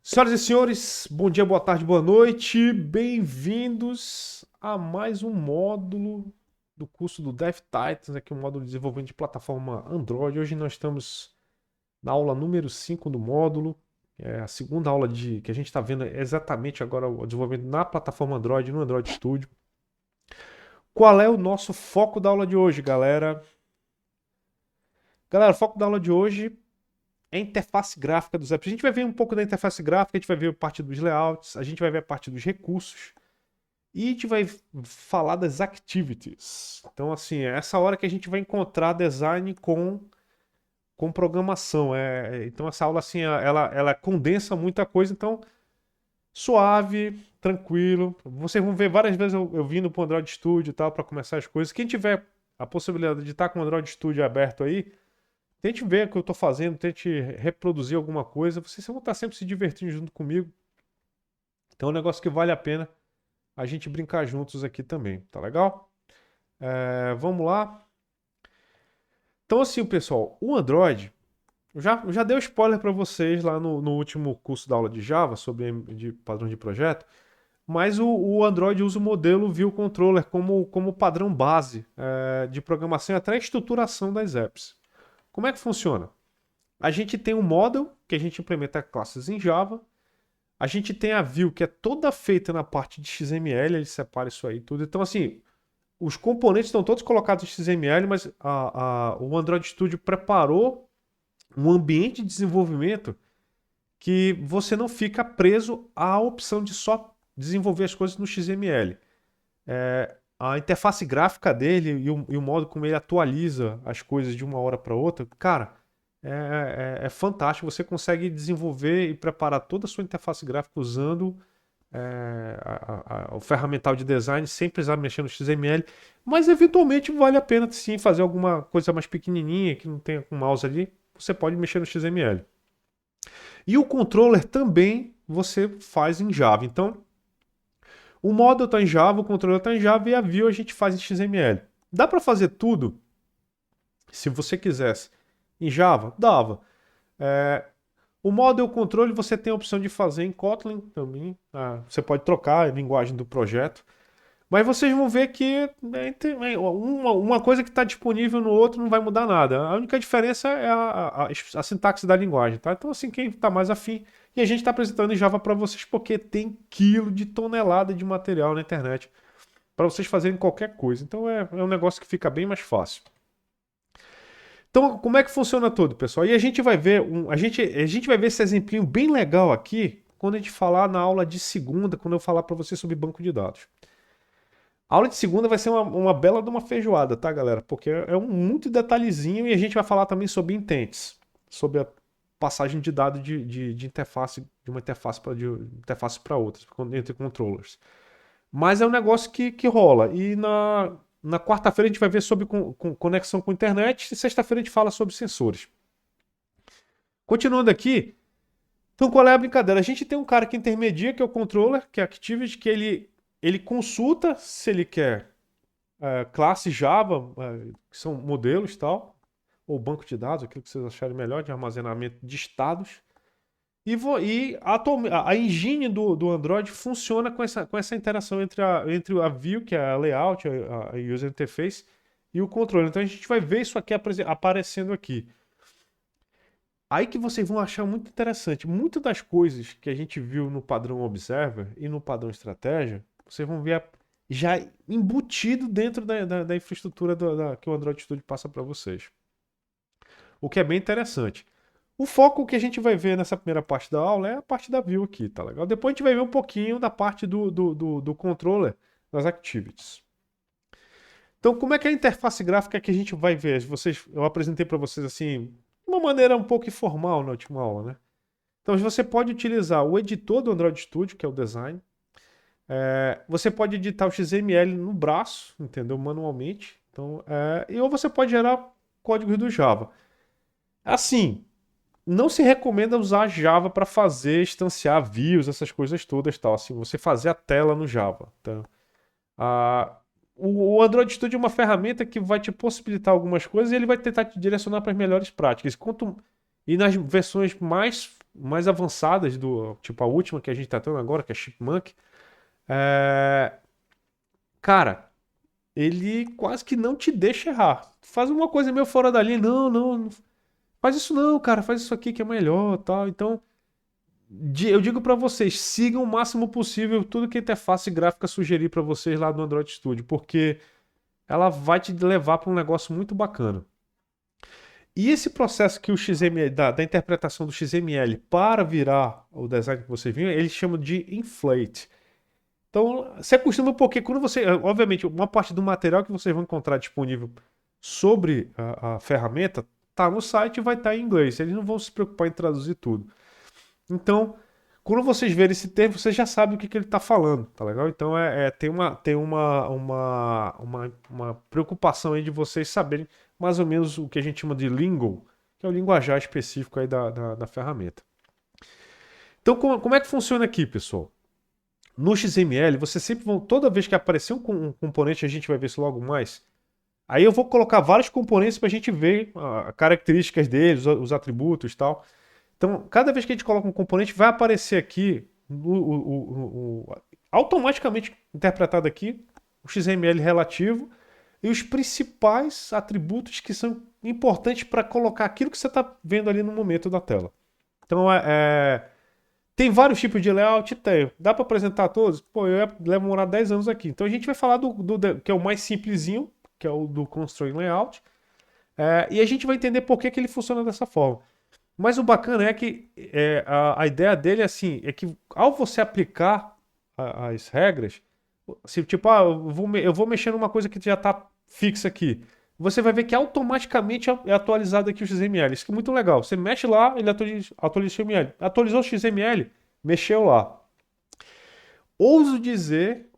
Senhoras e senhores, bom dia, boa tarde, boa noite. Bem-vindos a mais um módulo do curso do DevTitans, aqui um módulo de desenvolvimento de plataforma Android. Hoje nós estamos na aula número 5 do módulo. É a segunda aula que a gente está vendo exatamente agora o desenvolvimento na plataforma Android, no Android Studio. Qual é o nosso foco da aula de hoje, galera? Galera, o foco da aula de hoje é a interface gráfica dos apps. A gente vai ver um pouco da interface gráfica, a gente vai ver a parte dos layouts, a gente vai ver a parte dos recursos e a gente vai falar das activities. Então, assim, é essa hora que a gente vai encontrar design com programação. Então, essa aula, assim, ela condensa muita coisa, então, suave, tranquilo. Vocês vão ver várias vezes eu vindo para o Android Studio e tal, para começar as coisas. Quem tiver a possibilidade de estar com o Android Studio aberto aí, tente ver o que eu estou fazendo, tente reproduzir alguma coisa. Vocês vão estar sempre se divertindo junto comigo. Então é um negócio que vale a pena a gente brincar juntos aqui também, tá legal? Vamos lá. Então assim, pessoal, o Android, eu já dei spoiler para vocês lá no último curso da aula de Java, de padrão de projeto, mas o Android usa o modelo View Controller como padrão base de programação e até estruturação das apps. Como é que funciona? A gente tem um model, que a gente implementa classes em Java. A gente tem a view, que é toda feita na parte de XML, ele separa isso aí tudo. Então, assim, os componentes estão todos colocados em XML, mas o Android Studio preparou um ambiente de desenvolvimento que você não fica preso à opção de só desenvolver as coisas no XML. A interface gráfica dele e o modo como ele atualiza as coisas de uma hora para outra, cara, é fantástico. Você consegue desenvolver e preparar toda a sua interface gráfica usando o ferramental de design sem precisar mexer no XML, mas eventualmente vale a pena sim fazer alguma coisa mais pequenininha que não tenha com mouse ali, você pode mexer no XML. E o controller também você faz em Java. Então, o model está em Java, o controller está em Java e a view a gente faz em XML. Dá para fazer tudo? Se você quisesse em Java, dava. O model controle você tem a opção de fazer em Kotlin também. Você pode trocar a linguagem do projeto. Mas vocês vão ver que uma coisa que está disponível no outro não vai mudar nada. A única diferença é a sintaxe da linguagem, tá? Então, assim, quem está mais afim. E a gente está apresentando em Java para vocês porque tem quilo de tonelada de material na internet para vocês fazerem qualquer coisa. Então, é um negócio que fica bem mais fácil. Então, como é que funciona tudo, pessoal? E a gente vai ver a gente vai ver esse exemplinho bem legal aqui quando a gente falar na aula de segunda, quando eu falar para vocês sobre banco de dados. A aula de segunda vai ser uma bela de uma feijoada, tá, galera? Porque muito detalhezinho e a gente vai falar também sobre intents, sobre a passagem de dados de interface, de uma interface para outra, entre controllers. Mas é um negócio que rola. E na quarta-feira a gente vai ver sobre conexão com a internet e sexta-feira a gente fala sobre sensores. Continuando aqui, então qual é a brincadeira? A gente tem um cara que intermedia, que é o controller, que é Activity, que ele consulta se ele quer classe Java, que são modelos e tal, ou banco de dados, aquilo que vocês acharem melhor, de armazenamento de estados. A engine do Android funciona com essa interação entre a view, que é a layout, a user interface, e o controle. Então a gente vai ver isso aqui aparecendo aqui. Aí que vocês vão achar muito interessante. Muitas das coisas que a gente viu no padrão Observer e no padrão Estratégia, vocês vão ver já embutido dentro da infraestrutura que o Android Studio passa para vocês. O que é bem interessante. O foco que a gente vai ver nessa primeira parte da aula é a parte da view aqui, tá legal? Depois a gente vai ver um pouquinho da parte do controller, das activities. Então, como é que é a interface gráfica que a gente vai ver? Eu apresentei para vocês assim, de uma maneira um pouco informal na última aula, né? Então, você pode utilizar o editor do Android Studio, que é o design. Você pode editar o XML no braço, entendeu? Manualmente. Então, ou você pode gerar códigos do Java. Assim, não se recomenda usar Java para fazer, instanciar views, essas coisas todas, tal. Assim, você fazer a tela no Java. Tá? O Android Studio é uma ferramenta que vai te possibilitar algumas coisas e ele vai tentar te direcionar para as melhores práticas. E nas versões mais mais avançadas, tipo a última que a gente está tendo agora, que é Chipmunk, é, cara, ele quase que não te deixa errar. Faz uma coisa meio fora da linha, não faz isso não, cara, faz isso aqui que é melhor, tal. Então, eu digo para vocês, sigam o máximo possível tudo que a interface gráfica sugerir para vocês lá do Android Studio, porque ela vai te levar para um negócio muito bacana. E esse processo que o XML, da interpretação do XML para virar o design que vocês viram, eles chamam de inflate. Então, se acostuma porque quando você, obviamente, uma parte do material que vocês vão encontrar disponível sobre a ferramenta tá no site e vai estar em inglês. Eles não vão se preocupar em traduzir tudo. Então, quando vocês verem esse termo, vocês já sabem o que, que ele está falando, tá legal? Então, tem uma preocupação aí de vocês saberem mais ou menos o que a gente chama de lingo, que é o linguajar específico aí da ferramenta. Então, como é que funciona aqui, pessoal? No XML, você sempre vão, toda vez que aparecer um componente, a gente vai ver isso logo mais. Aí eu vou colocar vários componentes para a gente ver as características deles, os atributos e tal. Então, cada vez que a gente coloca um componente, vai aparecer aqui, automaticamente interpretado aqui, o XML relativo e os principais atributos que são importantes para colocar aquilo que você está vendo ali no momento da tela. Então, tem vários tipos de layout? Tem. Dá para apresentar todos? Pô, eu ia demorar 10 anos aqui. Então, a gente vai falar que é o mais simplesinho, que é o do Constraint Layout, e a gente vai entender por que ele funciona dessa forma. Mas o bacana é que a ideia dele é que ao você aplicar as regras, se tipo, eu vou mexer numa coisa que já está fixa aqui, você vai ver que automaticamente é atualizado aqui o XML. Isso que é muito legal. Você mexe lá, ele atualiza o XML. Atualizou o XML, mexeu lá. Ouso dizer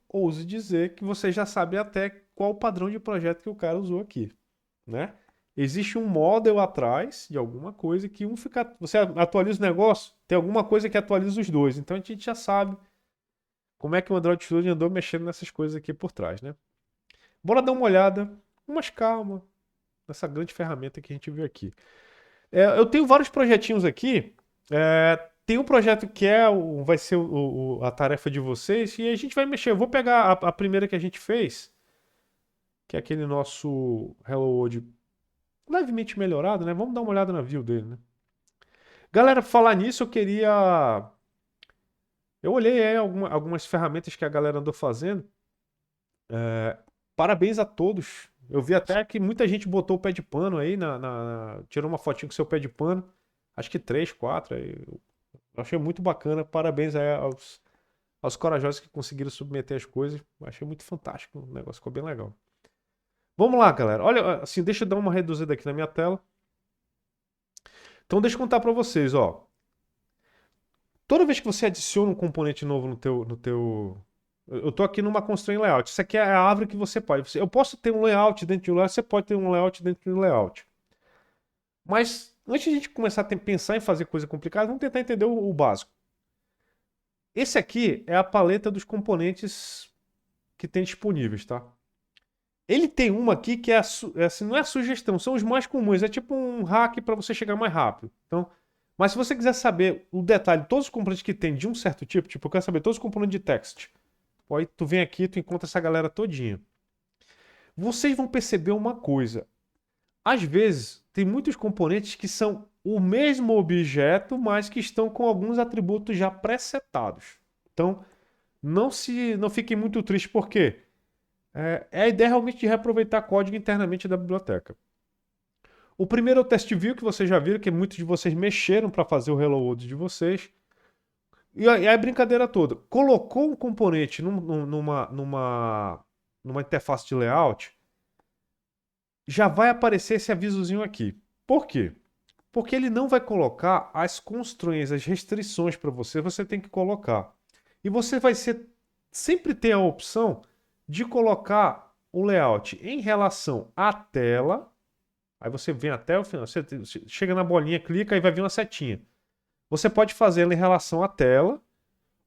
que você já sabe até qual o padrão de projeto que o cara usou aqui, né? Existe um model atrás de alguma coisa que você atualiza o negócio, tem alguma coisa que atualiza os dois. Então a gente já sabe como é que o Android Studio andou mexendo nessas coisas aqui por trás, né? Bora dar uma olhada, com mais calma, nessa grande ferramenta que a gente viu aqui. Eu tenho vários projetinhos aqui. Tem um projeto que vai ser a tarefa de vocês e a gente vai mexer. Eu vou pegar a primeira que a gente fez, que é aquele nosso Hello World levemente melhorado, né? Vamos dar uma olhada na view dele, né? Galera, pra falar nisso, eu queria. Eu olhei aí algumas ferramentas que a galera andou fazendo. Parabéns a todos. Eu vi até que muita gente botou o pé de pano aí, tirou uma fotinho com seu pé de pano. Acho que 3, 4. Eu achei muito bacana. Parabéns aí aos corajosos que conseguiram submeter as coisas. Achei muito fantástico. O negócio ficou bem legal. Vamos lá, galera. Olha, assim, deixa eu dar uma reduzida aqui na minha tela. Então, deixa eu contar para vocês, ó. Toda vez que você adiciona um componente novo no teu. Eu tô aqui numa constraint layout. Isso aqui é a árvore que você pode. Eu posso ter um layout dentro de um layout, você pode ter um layout dentro de um layout. Mas antes de a gente começar a pensar em fazer coisa complicada, vamos tentar entender o básico. Esse aqui é a paleta dos componentes que tem disponíveis, tá? Ele tem uma aqui que assim, não é a sugestão, são os mais comuns. É tipo um hack para você chegar mais rápido. Então, mas se você quiser saber o detalhe, todos os componentes que tem de um certo tipo, eu quero saber todos os componentes de text. Aí tu vem aqui, tu encontra essa galera todinha. Vocês vão perceber uma coisa. Às vezes, tem muitos componentes que são o mesmo objeto, mas que estão com alguns atributos já presetados. Então, não fiquem muito tristes, porque é a ideia realmente de reaproveitar código internamente da biblioteca. O primeiro é o test view, que vocês já viram, que muitos de vocês mexeram para fazer o hello world de vocês. E a brincadeira toda. Colocou um componente numa interface de layout, já vai aparecer esse avisozinho aqui. Por quê? Porque ele não vai colocar as constraints, as restrições para você tem que colocar. E você sempre ter a opção de colocar o layout em relação à tela. Aí você vem até o final, você chega na bolinha, clica e vai vir uma setinha. Você pode fazer ela em relação à tela,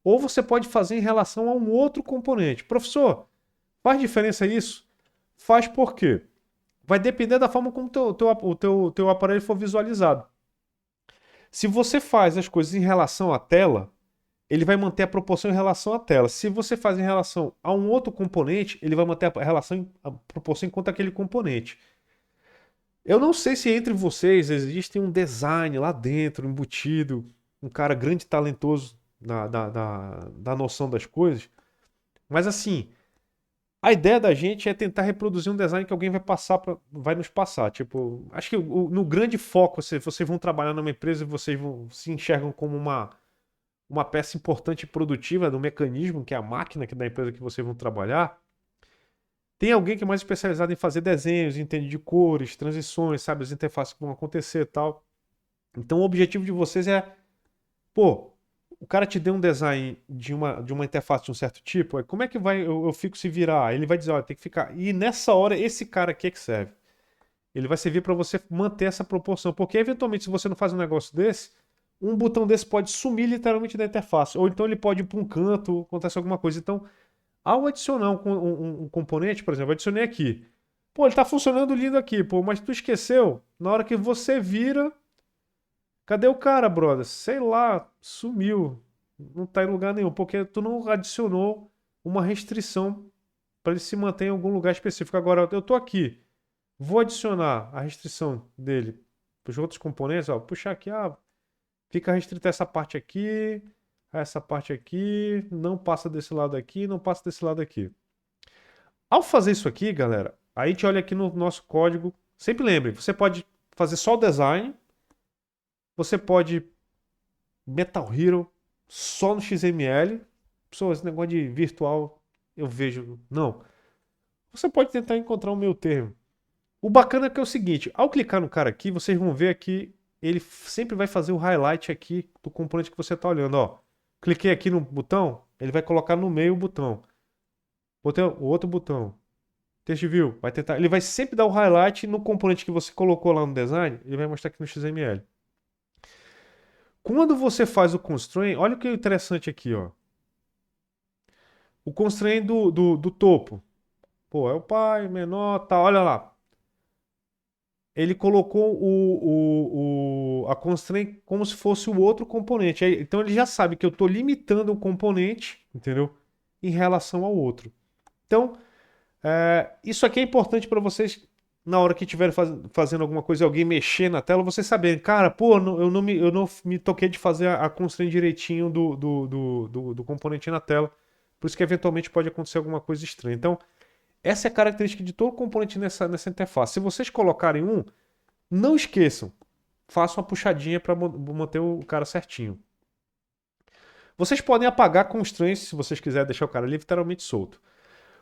ou você pode fazer em relação a um outro componente. Professor, faz diferença isso? Faz por quê? Vai depender da forma como o teu aparelho for visualizado. Se você faz as coisas em relação à tela, ele vai manter a proporção em relação à tela. Se você faz em relação a um outro componente, ele vai manter a relação, a proporção enquanto aquele componente. Eu não sei se entre vocês existe um design lá dentro, embutido, um cara grande e talentoso da noção das coisas, mas assim, a ideia da gente é tentar reproduzir um design que alguém vai nos passar. Tipo, acho que no grande foco, vocês vão trabalhar numa empresa e vocês se enxergam como uma peça importante e produtiva do mecanismo, que é a máquina da empresa que vocês vão trabalhar. Tem alguém que é mais especializado em fazer desenhos, entende de cores, transições, sabe, as interfaces que vão acontecer e tal. Então o objetivo de vocês é, pô, o cara te deu um design de uma interface de um certo tipo, como é que eu fico se virar? Ele vai dizer, olha, tem que ficar. E nessa hora, esse cara aqui é que serve. Ele vai servir para você manter essa proporção. Porque eventualmente, se você não faz um negócio desse, um botão desse pode sumir literalmente da interface. Ou então ele pode ir para um canto, acontece alguma coisa. Então, ao adicionar um componente, por exemplo, eu adicionei aqui. Pô, ele tá funcionando lindo aqui, pô, mas tu esqueceu? Na hora que você vira, cadê o cara, brother? Sei lá, sumiu. Não tá em lugar nenhum, porque tu não adicionou uma restrição para ele se manter em algum lugar específico. Agora, eu tô aqui, vou adicionar a restrição dele para os outros componentes, ó, puxar aqui, fica restrita essa parte aqui, essa parte aqui, não passa desse lado aqui, não passa desse lado aqui. Ao fazer isso aqui, galera, aí a gente olha aqui no nosso código. Sempre lembre, você pode fazer só o design, você pode Metal Hero só no XML. Pessoas, esse negócio de virtual, eu vejo. Não. Você pode tentar encontrar um meio termo. O bacana é que é o seguinte: ao clicar no cara aqui, vocês vão ver aqui, ele sempre vai fazer o highlight aqui do componente que você está olhando. Ó. Cliquei aqui no botão, ele vai colocar no meio o botão. Botei o outro botão. Teste view, vai tentar. Ele vai sempre dar o highlight no componente que você colocou lá no design, ele vai mostrar aqui no XML. Quando você faz o constraint, olha o que é interessante aqui, ó. O constraint do topo. Pô, é o pai, menor, tá, olha lá. Ele colocou a constraint como se fosse o outro componente. Então ele já sabe que eu estou limitando o componente, entendeu? Em relação ao outro. Então, isso aqui é importante para vocês, na hora que estiverem fazendo alguma coisa e alguém mexer na tela, vocês saberem, cara, pô, eu não me toquei de fazer a constraint direitinho do componente na tela. Por isso que eventualmente pode acontecer alguma coisa estranha. Então, essa é a característica de todo componente nessa interface. Se vocês colocarem um, não esqueçam, façam uma puxadinha para manter o cara certinho. Vocês podem apagar constraints se vocês quiserem deixar o cara literalmente solto.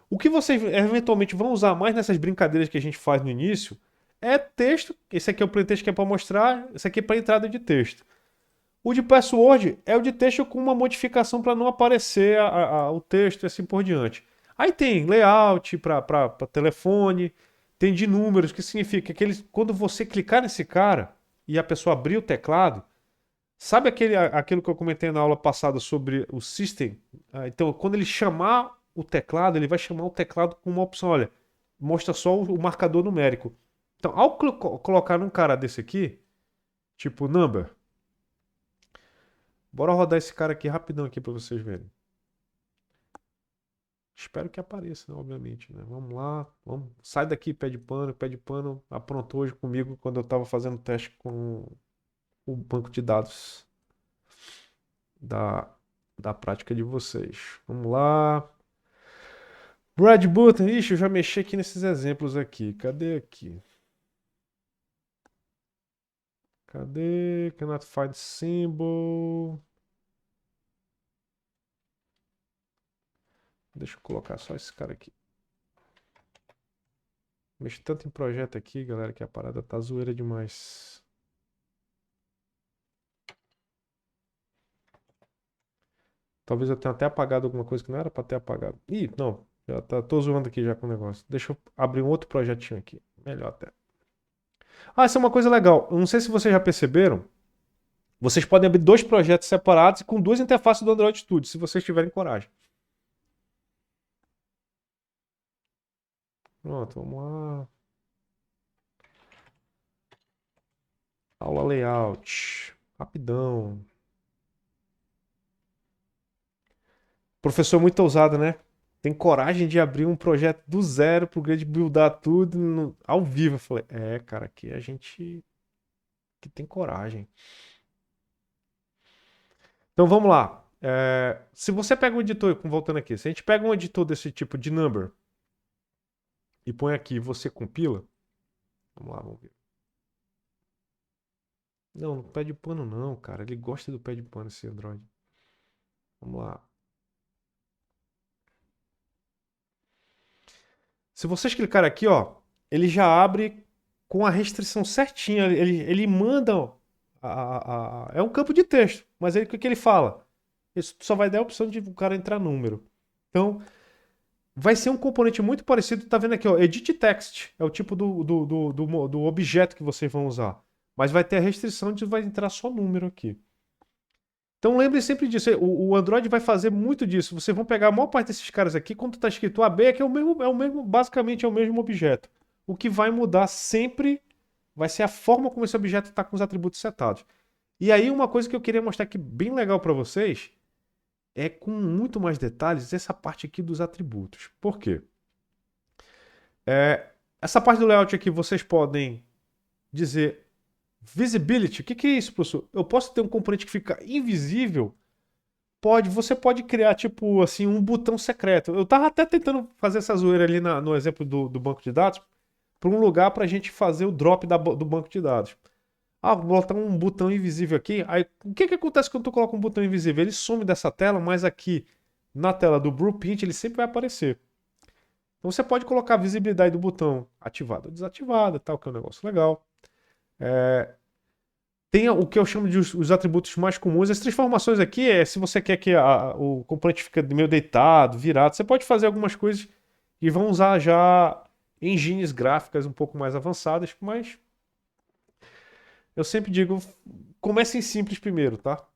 O que vocês eventualmente vão usar mais nessas brincadeiras que a gente faz no início é texto. Esse aqui é o plain-text que é para mostrar, esse aqui é para entrada de texto. O de password é o de texto com uma modificação para não aparecer o texto e assim por diante. Aí tem layout para telefone, tem de números, que significa que quando você clicar nesse cara e a pessoa abrir o teclado, sabe aquilo que eu comentei na aula passada sobre o system? Então, quando ele chamar o teclado, ele vai chamar o teclado com uma opção, olha, mostra só o marcador numérico. Então, ao colocar num cara desse aqui, tipo number, bora rodar esse cara aqui rapidão aqui para vocês verem. Espero que apareça, né, obviamente, né? Vamos lá, vamos. Sai daqui, pé de pano aprontou hoje comigo quando eu estava fazendo teste com o banco de dados da, da prática de vocês. Vamos lá. Brad Button, ixi, eu já mexi aqui nesses exemplos aqui. Cadê aqui? Cadê? Cannot find symbol. Deixa eu colocar só esse cara aqui. Mexo tanto em projeto aqui, galera, que a parada tá zoeira demais. Talvez eu tenha até apagado alguma coisa que não era pra ter apagado. Ih, não. Tô zoando aqui já com o negócio. Deixa eu abrir um outro projetinho aqui. Melhor até. Essa é uma coisa legal. Eu não sei se vocês já perceberam. Vocês podem abrir dois projetos separados e com duas interfaces do Android Studio, se vocês tiverem coragem. Pronto, vamos lá. Aula layout. Rapidão. Professor muito ousado, né? Tem coragem de abrir um projeto do zero pro Grid buildar tudo ao vivo. Eu falei, cara, aqui a gente que tem coragem. Então vamos lá. Se você pega um editor, voltando aqui, se a gente pega um editor desse tipo de Number e põe aqui, você compila. Vamos lá, vamos ver. Não, não pé de pano não, cara. Ele gosta do pé de pano esse Android. Vamos lá. Se vocês clicarem aqui, ó, ele já abre com a restrição certinha. Ele manda. Ó, é um campo de texto, mas o que ele fala? Isso só vai dar a opção de o cara entrar número. Então, vai ser um componente muito parecido. Tá vendo aqui, ó? Edit text. É o tipo do objeto que vocês vão usar. Mas vai ter a restrição de vai entrar só número aqui. Então lembre sempre disso. O Android vai fazer muito disso. Vocês vão pegar a maior parte desses caras aqui, quando está escrito AB, é que basicamente é o mesmo objeto. O que vai mudar sempre vai ser a forma como esse objeto está com os atributos setados. E aí uma coisa que eu queria mostrar aqui bem legal para vocês é com muito mais detalhes essa parte aqui dos atributos. Por quê? Essa parte do layout aqui vocês podem dizer visibility. O que é isso, professor? Eu posso ter um componente que fica invisível. Você pode criar, tipo, assim, um botão secreto. Eu tava até tentando fazer essa zoeira ali no exemplo do banco de dados, para um lugar para a gente fazer o drop do banco de dados. Vou botar um botão invisível aqui. Aí, o que acontece quando tu coloca um botão invisível? Ele some dessa tela, mas aqui na tela do Blueprint ele sempre vai aparecer. Então você pode colocar a visibilidade do botão ativada ou desativada, tal, que é um negócio legal. Tem o que eu chamo de os atributos mais comuns. As transformações aqui se você quer que o componente fique meio deitado, virado, você pode fazer algumas coisas e vão usar já engines gráficas um pouco mais avançadas, mas eu sempre digo, comecem simples primeiro, tá?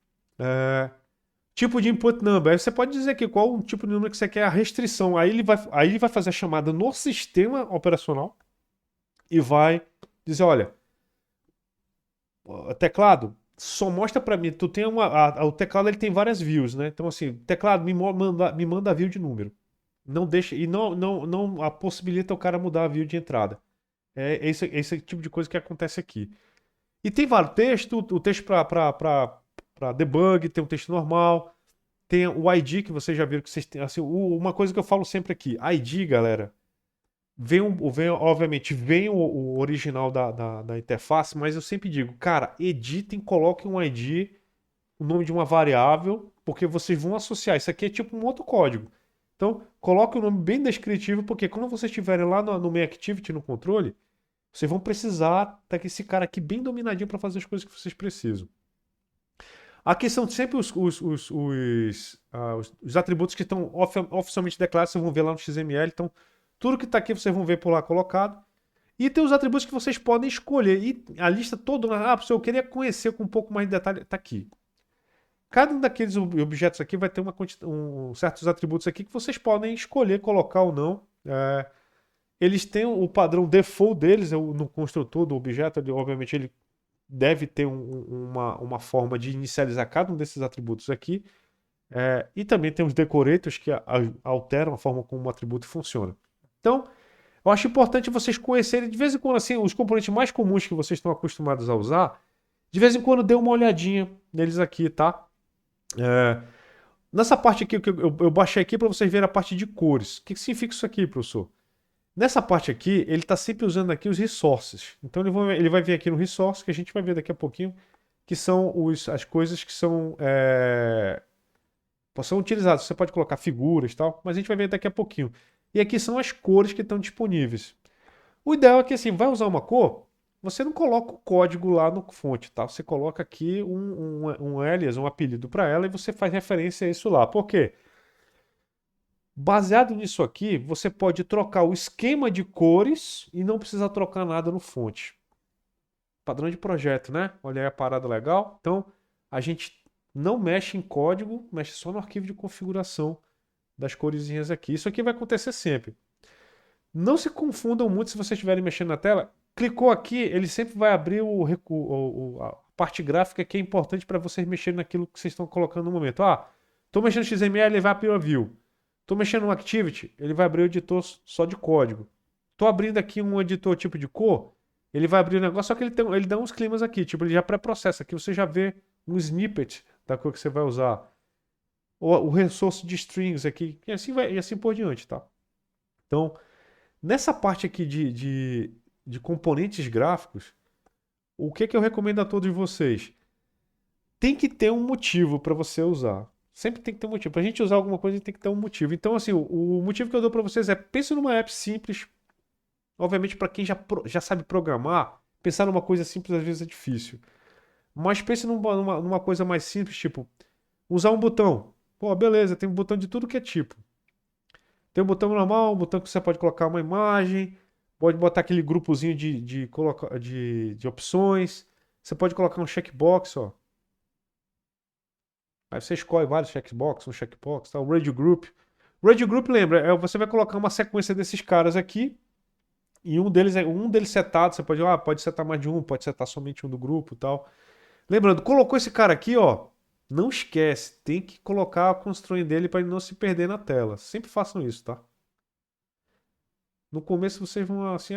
Tipo de input number. Aí você pode dizer aqui qual o tipo de número que você quer a restrição. Aí ele vai fazer a chamada no sistema operacional e vai dizer, olha, teclado, só mostra para mim. Tu tem o teclado ele tem várias views, né? Então assim, teclado me manda a view de número. Não deixa e não possibilita o cara mudar a view de entrada. Esse tipo de coisa que acontece aqui. E tem vários textos, o texto para debug, tem um texto normal, tem o ID que vocês já viram que vocês têm. Assim, uma coisa que eu falo sempre aqui, ID, galera. Obviamente, vem o original da interface, mas eu sempre digo, cara, editem, coloquem um ID, o nome de uma variável, porque vocês vão associar. Isso aqui é tipo um outro código. Então, coloque o nome bem descritivo, porque quando vocês estiverem lá no Main Activity, no controle, vocês vão precisar ter esse cara aqui bem dominadinho para fazer as coisas que vocês precisam. Aqui são sempre os atributos que estão oficialmente declarados, vocês vão ver lá no XML. Então, tudo que está aqui vocês vão ver por lá colocado. E tem os atributos que vocês podem escolher. E a lista toda, se eu queria conhecer com um pouco mais de detalhe, está aqui. Cada um daqueles objetos aqui vai ter certos atributos aqui que vocês podem escolher colocar ou não. Eles têm o padrão default deles, no construtor do objeto, obviamente ele deve ter uma forma de inicializar cada um desses atributos aqui. E também tem os decorators que alteram a forma como o atributo funciona. Então, eu acho importante vocês conhecerem, de vez em quando, assim, os componentes mais comuns que vocês estão acostumados a usar, de vez em quando dê uma olhadinha neles aqui, tá? Nessa parte aqui, que eu baixei aqui para vocês verem a parte de cores. O que significa isso aqui, professor? Nessa parte aqui, ele está sempre usando aqui os resources. Então ele vai vir aqui no resource, que a gente vai ver daqui a pouquinho, que são as coisas que são utilizadas. Você pode colocar figuras e tal, mas a gente vai ver daqui a pouquinho. E aqui são as cores que estão disponíveis. O ideal é que assim, vai usar uma cor, você não coloca o código lá no fonte, tá? Você coloca aqui um alias, um apelido para ela e você faz referência a isso lá. Por quê? Baseado nisso aqui, você pode trocar o esquema de cores e não precisa trocar nada no fonte. Padrão de projeto, né? Olha aí a parada legal. Então, a gente não mexe em código, mexe só no arquivo de configuração das coresinhas aqui. Isso aqui vai acontecer sempre. Não se confundam muito se vocês estiverem mexendo na tela. Clicou aqui, ele sempre vai abrir parte gráfica que é importante para vocês mexerem naquilo que vocês estão colocando no momento. Estou mexendo no XML, ele vai abrir o View. Estou mexendo no Activity, ele vai abrir o editor só de código. Estou abrindo aqui um editor tipo de cor, ele vai abrir o negócio, só que ele dá uns climas aqui, tipo, ele já pré-processa, aqui você já vê um snippet da cor que você vai usar. O resource de strings aqui, e assim por diante, tá? Então, nessa parte aqui de componentes gráficos, o que eu recomendo a todos vocês? Tem que ter um motivo para você usar. Sempre tem que ter um motivo. Para a gente usar alguma coisa, tem que ter um motivo. Então, assim, o motivo que eu dou para vocês é pense numa app simples. Obviamente, para quem já sabe programar, pensar numa coisa simples às vezes é difícil. Mas pense numa coisa mais simples, tipo, usar um botão. Pô, beleza, tem um botão de tudo que é tipo. Tem um botão normal, um botão que você pode colocar uma imagem, pode botar aquele grupozinho de opções. Você pode colocar um checkbox, ó. Aí você escolhe vários checkbox, um checkbox, tá? O Radio Group. Radio Group, lembra, você vai colocar uma sequência desses caras aqui, e um deles setado, você pode setar mais de um, pode setar somente um do grupo e tal. Lembrando, colocou esse cara aqui, ó, não esquece, tem que colocar a constraint dele para ele não se perder na tela. Sempre façam isso, tá? No começo vocês vão assim,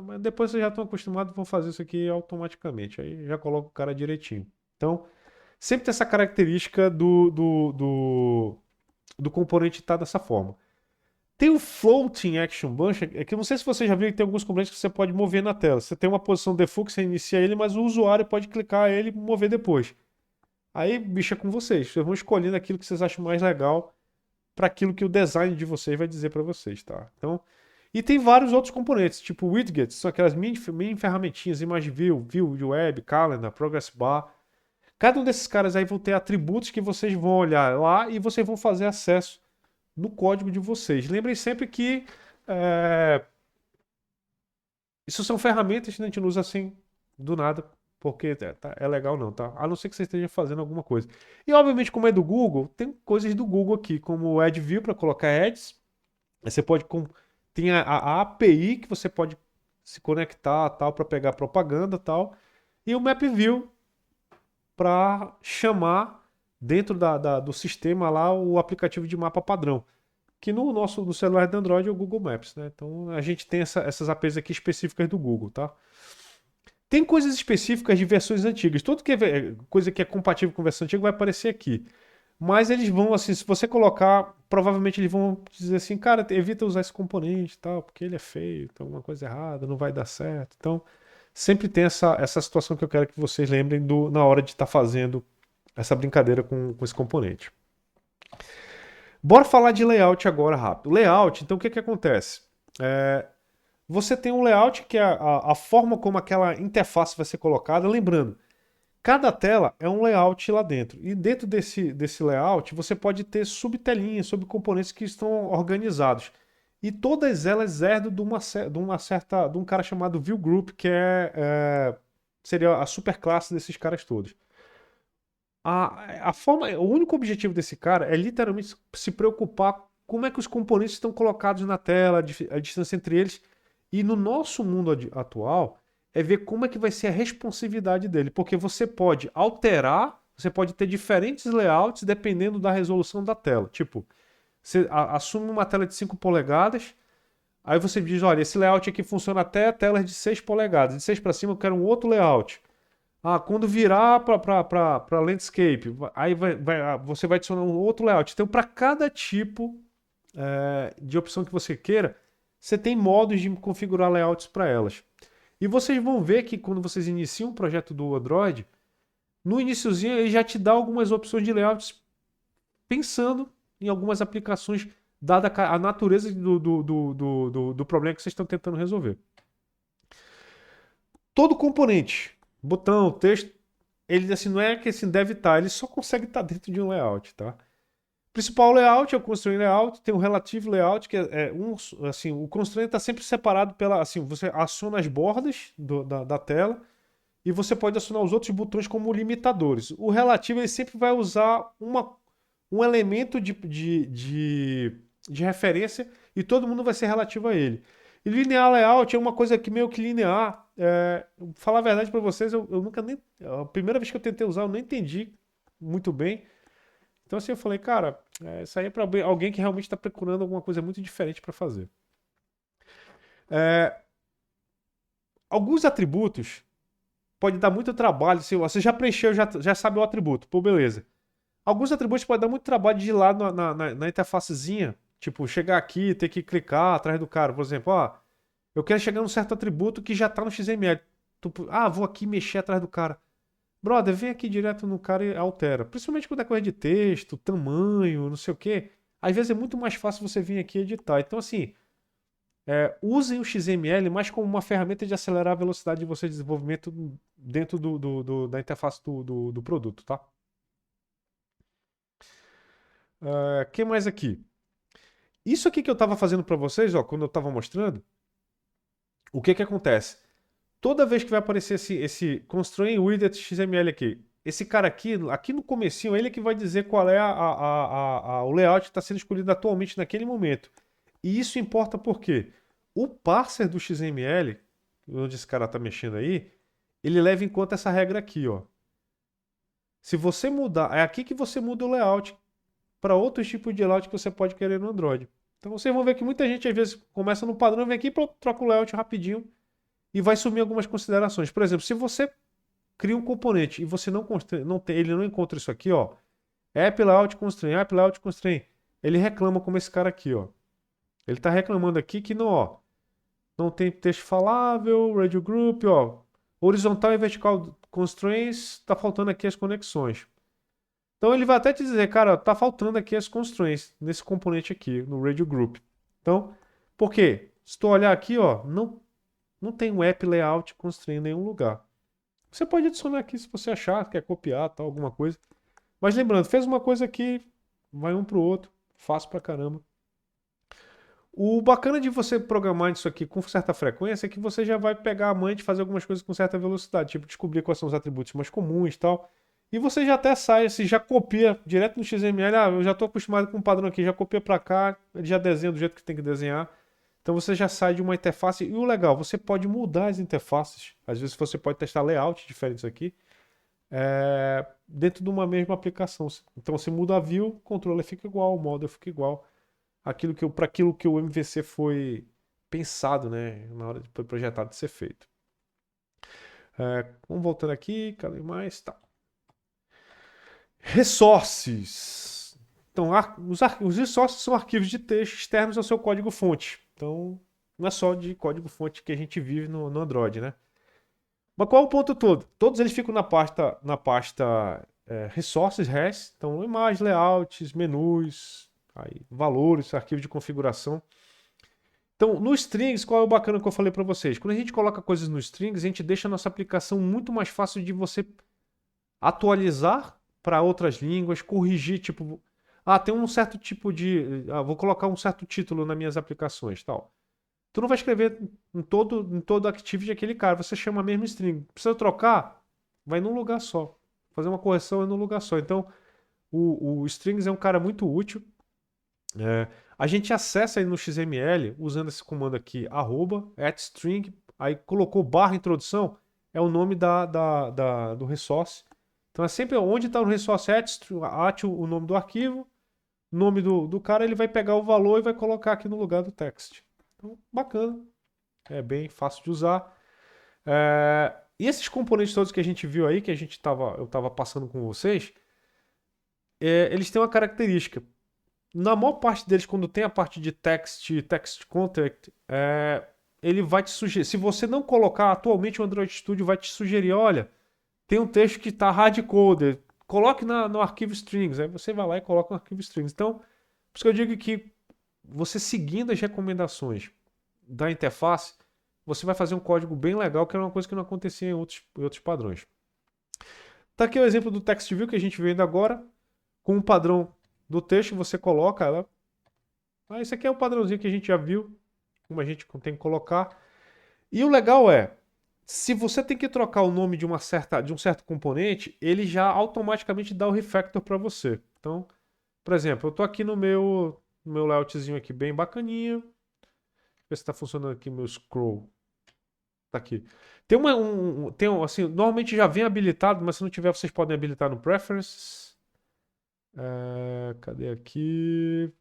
mas depois vocês já estão acostumados, vão fazer isso aqui automaticamente. Aí já coloca o cara direitinho. Então, sempre tem essa característica do componente estar dessa forma. Tem o Floating Action Bunch, é que eu não sei se você já viu que tem alguns componentes que você pode mover na tela. Você tem uma posição default que você inicia ele, mas o usuário pode clicar ele e mover depois. Aí, bicho, é com vocês. Vocês vão escolhendo aquilo que vocês acham mais legal para aquilo que o design de vocês vai dizer para vocês, tá? Então, e tem vários outros componentes, tipo widgets, são aquelas mini ferramentinhas, Image View, View de Web, Calendar, Progress Bar. Cada um desses caras aí vão ter atributos que vocês vão olhar lá e vocês vão fazer acesso no código de vocês. Lembrem sempre que isso são ferramentas que a gente não usa assim do nada, porque é legal não, tá? A não ser que você esteja fazendo alguma coisa. E obviamente, como é do Google, tem coisas do Google aqui, como o AdView para colocar ads. Você pode tem a API que você pode se conectar tal para pegar propaganda tal, e o MapView para chamar dentro do sistema lá o aplicativo de mapa padrão, que no celular do Android é o Google Maps, né? Então a gente tem essas APIs aqui específicas do Google, tá? Tem coisas específicas de versões antigas. Tudo que é coisa que é compatível com versão antiga vai aparecer aqui. Mas eles vão, assim, se você colocar, provavelmente eles vão dizer assim, cara, evita usar esse componente e tal, porque ele é feio, tem alguma coisa errada, não vai dar certo. Então, sempre tem essa situação que eu quero que vocês lembrem na hora de estar fazendo essa brincadeira com esse componente. Bora falar de layout agora rápido. Layout, então o que acontece? Você tem um layout que é a forma como aquela interface vai ser colocada. Lembrando, cada tela é um layout lá dentro. E dentro desse layout, você pode ter subtelinhas, subcomponentes que estão organizados. E todas elas herdam de um cara chamado View Group, que seria a superclasse desses caras todos. O único objetivo desse cara é literalmente se preocupar como é que os componentes estão colocados na tela, a distância entre eles. E no nosso mundo atual, é ver como é que vai ser a responsividade dele. Porque você pode alterar, você pode ter diferentes layouts dependendo da resolução da tela. Tipo, você assume uma tela de 5 polegadas, aí você diz, olha, esse layout aqui funciona até telas de 6 polegadas. De 6 para cima eu quero um outro layout. Quando virar para landscape, aí você vai adicionar um outro layout. Então, para cada tipo de opção que você queira, você tem modos de configurar layouts para elas. E vocês vão ver que quando vocês iniciam um projeto do Android, no iniciozinho ele já te dá algumas opções de layouts pensando em algumas aplicações, dada a natureza do problema que vocês estão tentando resolver. Todo componente, botão, texto, ele assim, não é que assim, deve estar, ele só consegue estar dentro de um layout, tá? O principal layout é o constraint layout, tem o relativo layout, que assim, o constraint está sempre separado assim, você aciona as bordas da tela e você pode acionar os outros botões como limitadores. O relativo ele sempre vai usar um elemento de referência e todo mundo vai ser relativo a ele. E linear layout é uma coisa que meio que linear, falar a verdade para vocês, eu nunca nem. A primeira vez que eu tentei usar, eu não entendi muito bem. Então, assim, eu falei, cara, isso aí é para alguém que realmente está procurando alguma coisa muito diferente para fazer. É, alguns atributos pode dar muito trabalho. Se você já preencheu, já sabe o atributo, pô, beleza. Alguns atributos podem dar muito trabalho de ir lá na interfacezinha, tipo, chegar aqui, ter que clicar atrás do cara. Por exemplo, ó, eu quero chegar num certo atributo que já está no XML. Vou aqui mexer atrás do cara. Brother, vem aqui direto no cara e altera. Principalmente quando é coisa de texto, tamanho, não sei o quê. Às vezes é muito mais fácil você vir aqui e editar. Então, assim, usem o XML mais como uma ferramenta de acelerar a velocidade de você de desenvolvimento dentro da interface do produto, tá? Que mais aqui? Isso aqui que eu estava fazendo para vocês, ó, quando eu estava mostrando, o que que acontece? Toda vez que vai aparecer esse Constraint Widget XML aqui, esse cara aqui no comecinho, ele é que vai dizer qual é o layout que está sendo escolhido atualmente naquele momento. E isso importa porque o parser do XML, onde esse cara está mexendo aí, ele leva em conta essa regra aqui, ó. Se você mudar, é aqui que você muda o layout para outros tipos de layout que você pode querer no Android. Então vocês vão ver que muita gente às vezes começa no padrão, vem aqui e troca o layout rapidinho e vai sumir algumas considerações. Por exemplo, se você cria um componente e você ele não encontra isso aqui, ó, app layout constraint, app layout constraint, ele reclama como esse cara aqui, ó. Ele está reclamando aqui que não tem texto falável, radio group, ó, horizontal e vertical constraints, está faltando aqui as conexões. Então ele vai até te dizer, cara, tá faltando aqui as constraints nesse componente aqui, no radio group. Então, por quê? Se tu olhar aqui, ó, não tem um app layout constraint em nenhum lugar. Você pode adicionar aqui se você achar, quer copiar, tal, alguma coisa. Mas lembrando, fez uma coisa aqui, vai um pro outro, fácil pra caramba. O bacana de você programar isso aqui com certa frequência é que você já vai pegar a manha de fazer algumas coisas com certa velocidade, tipo descobrir quais são os atributos mais comuns e tal. E você já até sai, assim, já copia direto no XML. Ah, eu já estou acostumado com o padrão aqui, já copia para cá, ele já desenha do jeito que tem que desenhar. Então você já sai de uma interface. E o legal, você pode mudar as interfaces. Às vezes você pode testar layouts diferentes aqui, dentro de uma mesma aplicação. Então você muda a view, o controller fica igual, o model fica igual. Para aquilo que o MVC foi pensado, né, na hora de foi projetado de ser feito. Vamos voltando aqui, cadê mais? Tá. Resources. Então, os resources são arquivos de texto externos ao seu código-fonte. Então, não é só de código-fonte que a gente vive no Android, né? Mas qual é o ponto todo? Todos eles ficam na pasta Resources REST. Então, imagens, layouts, menus, aí, valores, arquivo de configuração. Então, no strings, qual é o bacana que eu falei para vocês? Quando a gente coloca coisas no strings, a gente deixa a nossa aplicação muito mais fácil de você atualizar para outras línguas, corrigir, tipo, tem um certo tipo vou colocar um certo título nas minhas aplicações, tal. Tu não vai escrever em todo Activity aquele cara, você chama mesmo string. Precisa trocar? Vai num lugar só. Fazer uma correção é num lugar só. Então, o strings é um cara muito útil. A gente acessa aí no XML usando esse comando aqui, @string, aí colocou barra introdução, é o nome do resource. Então é sempre onde está no resource at o nome do arquivo, nome do cara, ele vai pegar o valor e vai colocar aqui no lugar do text. Então, bacana. É bem fácil de usar. E esses componentes todos que a gente viu aí, que eu estava passando com vocês, eles têm uma característica. Na maior parte deles, quando tem a parte de text contact, ele vai te sugerir. Se você não colocar, atualmente o Android Studio vai te sugerir, olha, tem um texto que está hardcoded, coloque no arquivo strings. Aí você vai lá e coloca no arquivo strings. Então, por isso que eu digo que você seguindo as recomendações da interface, você vai fazer um código bem legal, que era uma coisa que não acontecia em outros padrões. Tá aqui o exemplo do text view que a gente viu ainda agora, com o padrão do texto, você coloca ela. Esse aqui é o padrãozinho que a gente já viu, como a gente tem que colocar. E o legal se você tem que trocar o nome de um certo componente, ele já automaticamente dá o refactor para você. Então, por exemplo, eu estou aqui no meu layoutzinho aqui bem bacaninha. Ver se está funcionando aqui o meu scroll. Tá aqui. Assim, normalmente já vem habilitado, mas se não tiver, vocês podem habilitar no Preferences. Cadê aqui?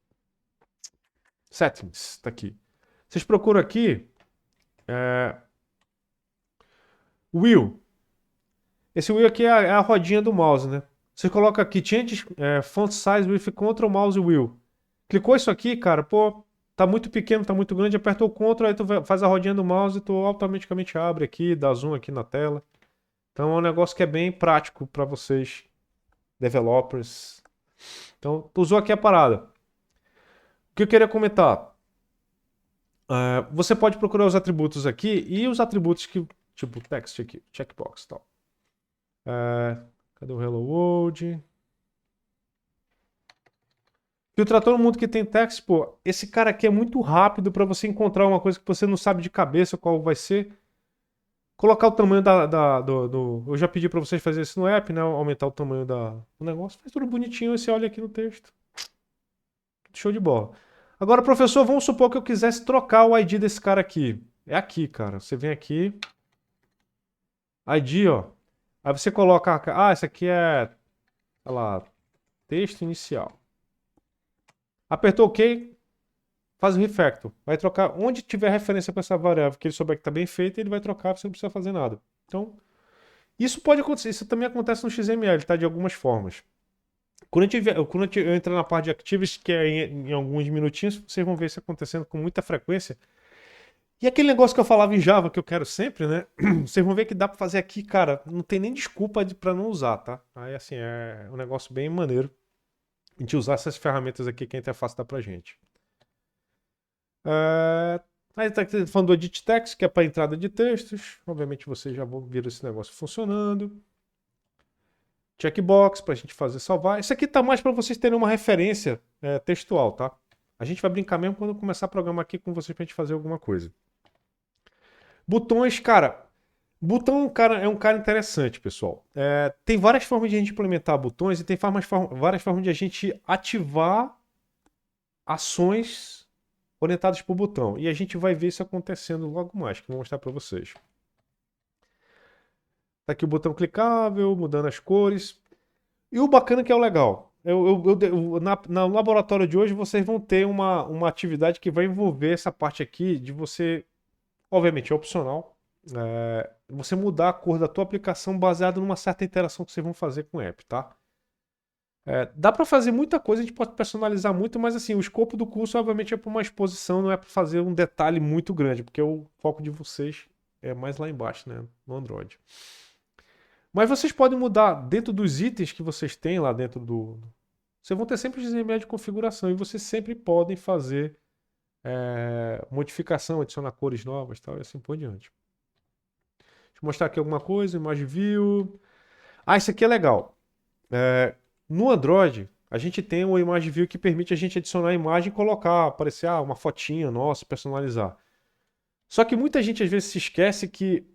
Settings, tá aqui. Vocês procuram aqui, é, Wheel. Esse wheel aqui é a rodinha do mouse, né? Você coloca aqui, change font size with Ctrl Mouse Wheel. Clicou isso aqui, cara, pô, tá muito pequeno, tá muito grande, aperta o Ctrl, aí tu faz a rodinha do mouse e tu automaticamente abre aqui, dá zoom aqui na tela. Então é um negócio que é bem prático para vocês, developers. Então, tu usou aqui a parada. O que eu queria comentar? Você pode procurar os atributos aqui e os atributos que, tipo, text aqui, checkbox e tal. Cadê o Hello World? Filtrar todo mundo que tem text, pô, esse cara aqui é muito rápido para você encontrar uma coisa que você não sabe de cabeça qual vai ser. Colocar o tamanho eu já pedi para vocês fazerem isso no app, né? Aumentar o tamanho do negócio. Faz tudo bonitinho e você olha aqui no texto. Show de bola. Agora, professor, vamos supor que eu quisesse trocar o ID desse cara aqui. É aqui, cara. Você vem aqui. ID, ó. Aí você coloca. Esse aqui é. Sei lá. Texto inicial. Apertou OK. Faz o refactor. Vai trocar onde tiver referência com essa variável, que ele souber que está bem feita, ele vai trocar, você não precisa fazer nada. Então, isso pode acontecer. Isso também acontece no XML, tá? De algumas formas. Quando eu entrar na parte de Activities, que é em alguns minutinhos, vocês vão ver isso acontecendo com muita frequência. E aquele negócio que eu falava em Java, que eu quero sempre, né? Vocês vão ver que dá para fazer aqui, cara. Não tem nem desculpa para não usar, tá? Aí, assim, é um negócio bem maneiro a gente usar essas ferramentas aqui que a interface dá pra gente. Aí tá falando do Edit Text, que é para entrada de textos. Obviamente vocês já vão ver esse negócio funcionando. Checkbox para a gente fazer salvar. Isso aqui tá mais para vocês terem uma referência textual, tá? A gente vai brincar mesmo quando eu começar a programar aqui com vocês para a gente fazer alguma coisa. Botões, cara. Botão, cara, é um cara interessante, pessoal. Tem várias formas de a gente implementar botões e tem várias formas de a gente ativar ações orientadas por botão. E a gente vai ver isso acontecendo logo mais, que eu vou mostrar para vocês. Tá aqui o botão clicável, mudando as cores. E o bacana que é o legal. No laboratório de hoje vocês vão ter uma atividade que vai envolver essa parte aqui de você, obviamente é opcional, você mudar a cor da tua aplicação baseado numa certa interação que vocês vão fazer com o app, tá? Dá para fazer muita coisa, a gente pode personalizar muito, mas assim, o escopo do curso obviamente é para uma exposição, não é para fazer um detalhe muito grande, porque o foco de vocês é mais lá embaixo, né, no Android. Mas vocês podem mudar dentro dos itens que vocês têm lá dentro do. Vocês vão ter sempre os XML de configuração e vocês sempre podem fazer modificação, adicionar cores novas tal, e assim por diante. Deixa eu mostrar aqui alguma coisa, imagem view. Isso aqui é legal. No Android, a gente tem o imagem view que permite a gente adicionar a imagem e colocar, aparecer uma fotinha nossa, personalizar. Só que muita gente às vezes se esquece que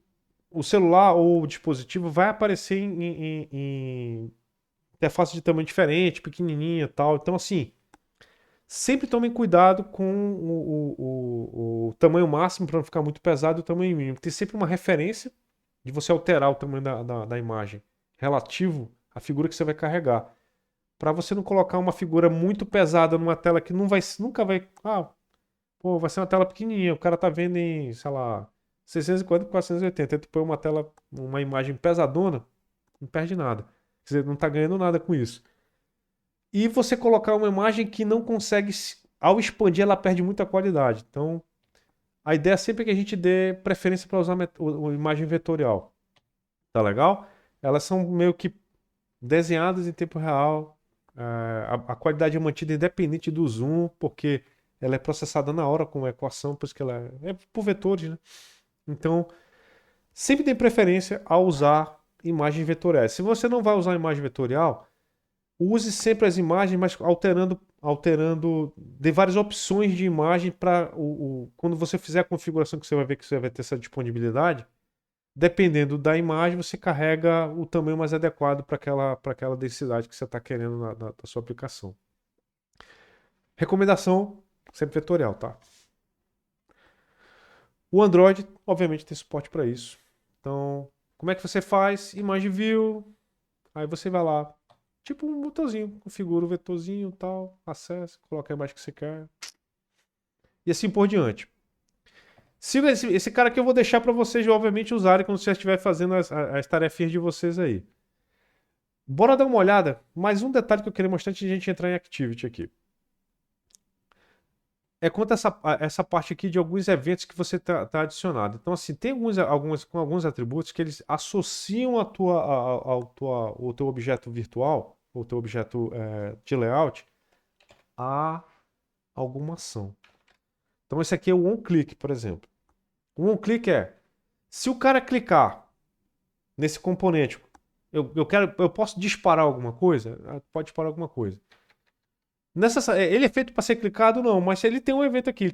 o celular ou o dispositivo vai aparecer em interface de tamanho diferente, pequenininha e tal. Então, assim, sempre tomem cuidado com o tamanho máximo para não ficar muito pesado e o tamanho mínimo. Tem sempre uma referência de você alterar o tamanho da imagem relativo à figura que você vai carregar. Para você não colocar uma figura muito pesada numa tela que nunca vai. Vai ser uma tela pequenininha. O cara tá vendo em, sei lá, 640 por 480. Aí tu põe uma imagem pesadona, não perde nada. Quer dizer, não tá ganhando nada com isso. E você colocar uma imagem que não consegue, ao expandir, ela perde muita qualidade. Então, a ideia sempre é que a gente dê preferência para usar a imagem vetorial. Tá legal? Elas são meio que desenhadas em tempo real. A qualidade é mantida independente do zoom, porque ela é processada na hora com uma equação, por isso que ela é por vetores, né? Então, sempre tem preferência ao usar imagens vetoriais. Se você não vai usar imagem vetorial, use sempre as imagens, mas alterando, dê várias opções de imagem para quando você fizer a configuração que você vai ver que você vai ter essa disponibilidade. Dependendo da imagem, você carrega o tamanho mais adequado para aquela densidade que você está querendo na sua aplicação. Recomendação sempre vetorial, tá? O Android, obviamente, tem suporte para isso. Então, como é que você faz? Image View, aí você vai lá, tipo um botãozinho, configura o vetorzinho e tal, acessa, coloca a imagem que você quer. E assim por diante. Siga esse cara que eu vou deixar para vocês, obviamente, usarem quando você estiver fazendo as tarefinhas de vocês aí. Bora dar uma olhada. Mais um detalhe que eu queria mostrar antes de a gente entrar em Activity aqui. É quanto a essa parte aqui de alguns eventos que você tá adicionado. Então, assim, tem alguns atributos que eles associam o teu objeto virtual, o teu objeto de layout, a alguma ação. Então, esse aqui é o onClick, por exemplo. O onClick se o cara clicar nesse componente, eu posso disparar alguma coisa? Pode disparar alguma coisa. Ele é feito para ser clicado, não, mas ele tem um evento aqui.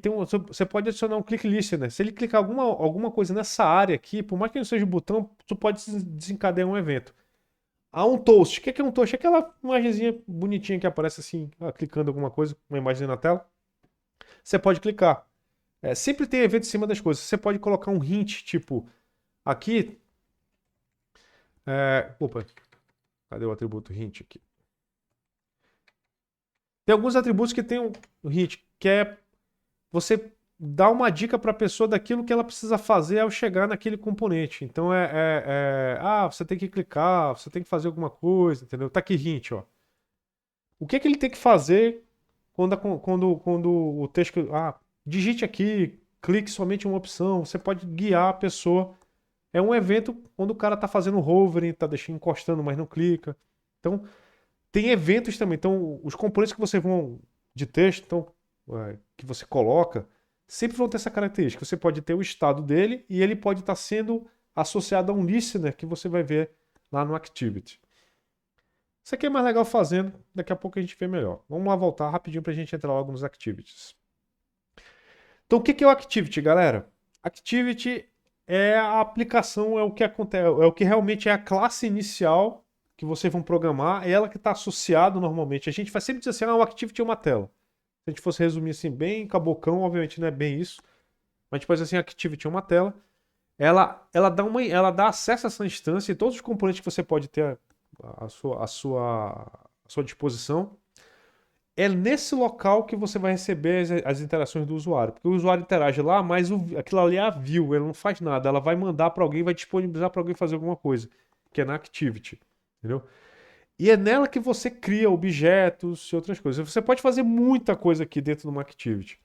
Você pode adicionar um click listener. Se ele clicar alguma coisa nessa área aqui, por mais que não seja o botão, tu pode desencadear um evento. Há um toast. O que é um toast? É aquela imagenzinha bonitinha que aparece assim, clicando alguma coisa, uma imagem na tela. Você pode clicar. Sempre tem evento em cima das coisas. Você pode colocar um hint, tipo, aqui. Opa, cadê o atributo hint aqui? Tem alguns atributos que tem um hint, que é você dar uma dica para a pessoa daquilo que ela precisa fazer ao chegar naquele componente. Então você tem que clicar, você tem que fazer alguma coisa, entendeu? Tá aqui hint, ó. O que é que ele tem que fazer quando o texto, digite aqui, clique somente em uma opção, você pode guiar a pessoa. É um evento quando o cara tá fazendo hovering, tá deixando encostando, mas não clica. Então, tem eventos também. Então, os componentes que você vão de texto, que você coloca, sempre vão ter essa característica. Você pode ter o estado dele e ele pode estar sendo associado a um listener que você vai ver lá no Activity. Isso aqui é mais legal fazendo, daqui a pouco a gente vê melhor. Vamos lá voltar rapidinho para a gente entrar logo nos Activities. Então, o que é o Activity, galera? Activity é a aplicação, é o que acontece, é o que realmente é a classe inicial que vocês vão programar, é ela que está associada normalmente. A gente vai sempre dizer assim, o Activity é uma tela. Se a gente fosse resumir assim, bem cabocão, obviamente não é bem isso, mas depois assim, Activity é uma tela. Ela dá acesso a essa instância e todos os componentes que você pode ter à sua disposição. É nesse local que você vai receber as interações do usuário. Porque o usuário interage lá, mas aquilo ali é a view, ele não faz nada. Ela vai mandar para alguém, vai disponibilizar para alguém fazer alguma coisa, que é na Activity. Entendeu? E é nela que você cria objetos e outras coisas. Você pode fazer muita coisa aqui dentro de uma Activity.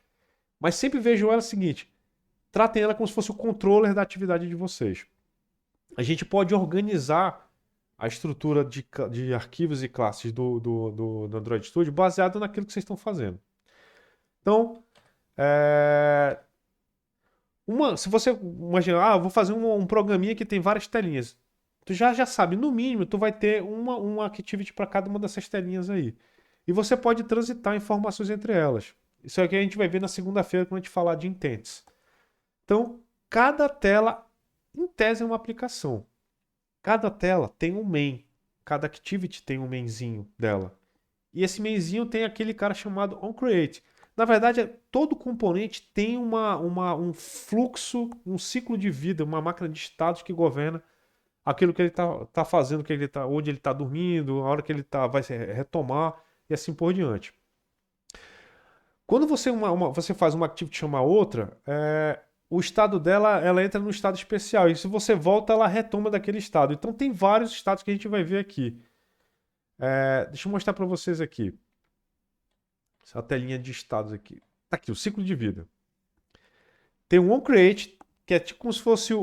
Mas sempre vejo ela seguinte: tratem ela como se fosse o controller da atividade de vocês. A gente pode organizar a estrutura de arquivos e classes do Android Studio baseado naquilo que vocês estão fazendo. Então, se você imaginar, eu vou fazer um programinha que tem várias telinhas. Tu já sabe, no mínimo, tu vai ter uma activity para cada uma dessas telinhas aí. E você pode transitar informações entre elas. Isso aqui a gente vai ver na segunda-feira quando a gente falar de intents. Então, cada tela, em tese, é uma aplicação. Cada tela tem um main. Cada activity tem um mainzinho dela. E esse mainzinho tem aquele cara chamado onCreate. Na verdade, todo componente tem um fluxo, um ciclo de vida, uma máquina de estados que governa aquilo que ele tá fazendo, onde ele está dormindo, a hora que ele vai se retomar e assim por diante. Quando você faz uma activity chamar outra, o estado dela, ela entra no estado especial. E se você volta, ela retoma daquele estado. Então tem vários estados que a gente vai ver aqui. Deixa eu mostrar para vocês aqui. Essa telinha de estados aqui. Tá aqui, o ciclo de vida. Tem o onCreate, que é tipo como se fosse o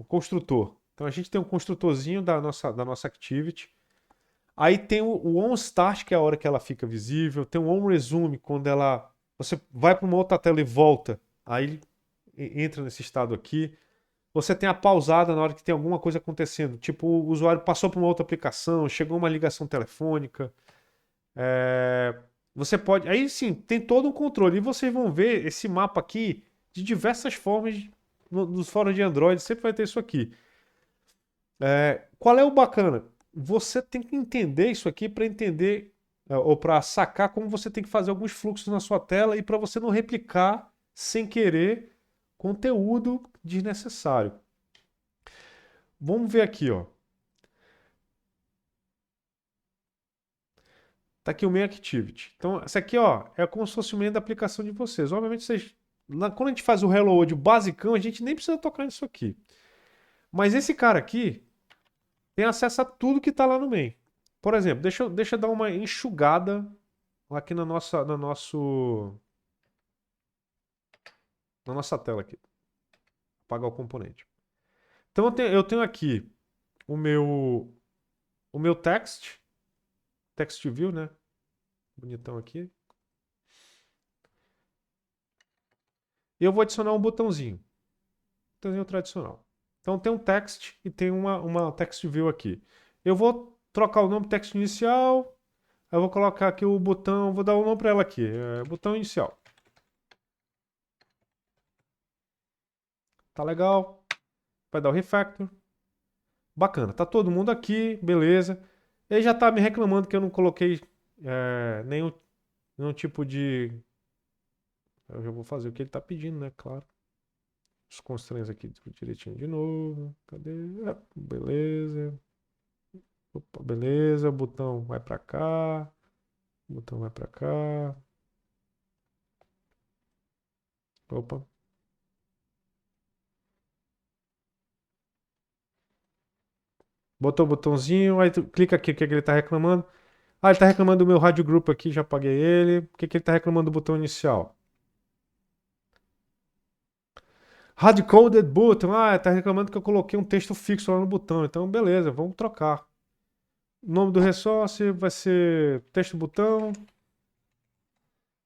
construtor. Então a gente tem um construtorzinho da nossa activity. Aí tem o onStart, que é a hora que ela fica visível. Tem o onResume, quando você vai para uma outra tela e volta. Aí entra nesse estado aqui. Você tem a pausada na hora que tem alguma coisa acontecendo. Tipo, o usuário passou para uma outra aplicação, chegou uma ligação telefônica. Você pode. Aí sim, tem todo um controle. E vocês vão ver esse mapa aqui de diversas formas nos fóruns de Android. Sempre vai ter isso aqui. Qual é o bacana? Você tem que entender isso aqui para entender ou para sacar como você tem que fazer alguns fluxos na sua tela e para você não replicar sem querer conteúdo desnecessário. Vamos ver aqui, ó. Tá aqui o Main Activity. Então, essa aqui, ó, é como se fosse o meio da aplicação de vocês. Obviamente, quando a gente faz o Hello World basicão, a gente nem precisa tocar nisso aqui. Mas esse cara aqui tem acesso a tudo que está lá no main. Por exemplo, deixa eu dar uma enxugada aqui na nossa tela aqui. Apagar o componente. Então eu tenho aqui o meu text view, né? Bonitão aqui. E eu vou adicionar um botãozinho. Botãozinho tradicional. Então tem um text e tem uma text view aqui. Eu vou trocar o nome text inicial. Eu vou colocar aqui o botão, vou dar um nome para ela aqui, botão inicial. Tá legal. Vai dar o refactor. Bacana, tá todo mundo aqui, beleza. Ele já tá me reclamando que eu não coloquei nenhum tipo de... Eu já vou fazer o que ele tá pedindo, né? Claro. Os constraints aqui direitinho de novo. Cadê? Beleza. Opa, beleza. O botão vai pra cá. O botão vai pra cá. Opa. Botou o botãozinho, aí tu clica aqui, o que, é que ele tá reclamando? Ah, ele tá reclamando do meu rádio grupo aqui, já apaguei ele. O que, é que ele tá reclamando do botão inicial? Hard-coded button. Ah, tá reclamando que eu coloquei um texto fixo lá no botão. Então, beleza, vamos trocar. O nome do resource vai ser texto botão.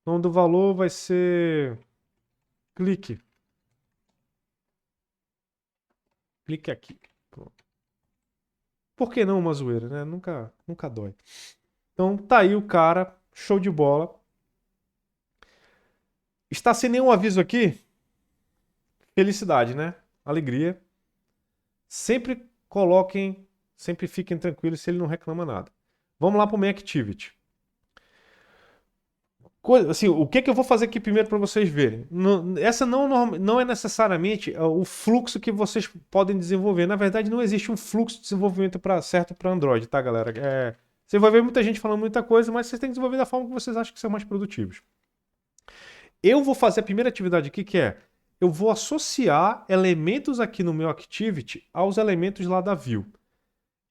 O nome do valor vai ser clique. Clique aqui. Pronto. Por que não uma zoeira, né? Nunca dói. Então, tá aí o cara, show de bola. Está sem nenhum aviso aqui? Felicidade, né? Alegria. Sempre fiquem tranquilos se ele não reclama nada. Vamos lá para o Main Activity. Assim, o que eu vou fazer aqui primeiro para vocês verem? Essa não é necessariamente o fluxo que vocês podem desenvolver. Na verdade, não existe um fluxo de desenvolvimento certo para Android, tá, galera? Você vai ver muita gente falando muita coisa, mas vocês têm que desenvolver da forma que vocês acham que são mais produtivos. Eu vou fazer a primeira atividade aqui, que é eu vou associar elementos aqui no meu Activity aos elementos lá da View.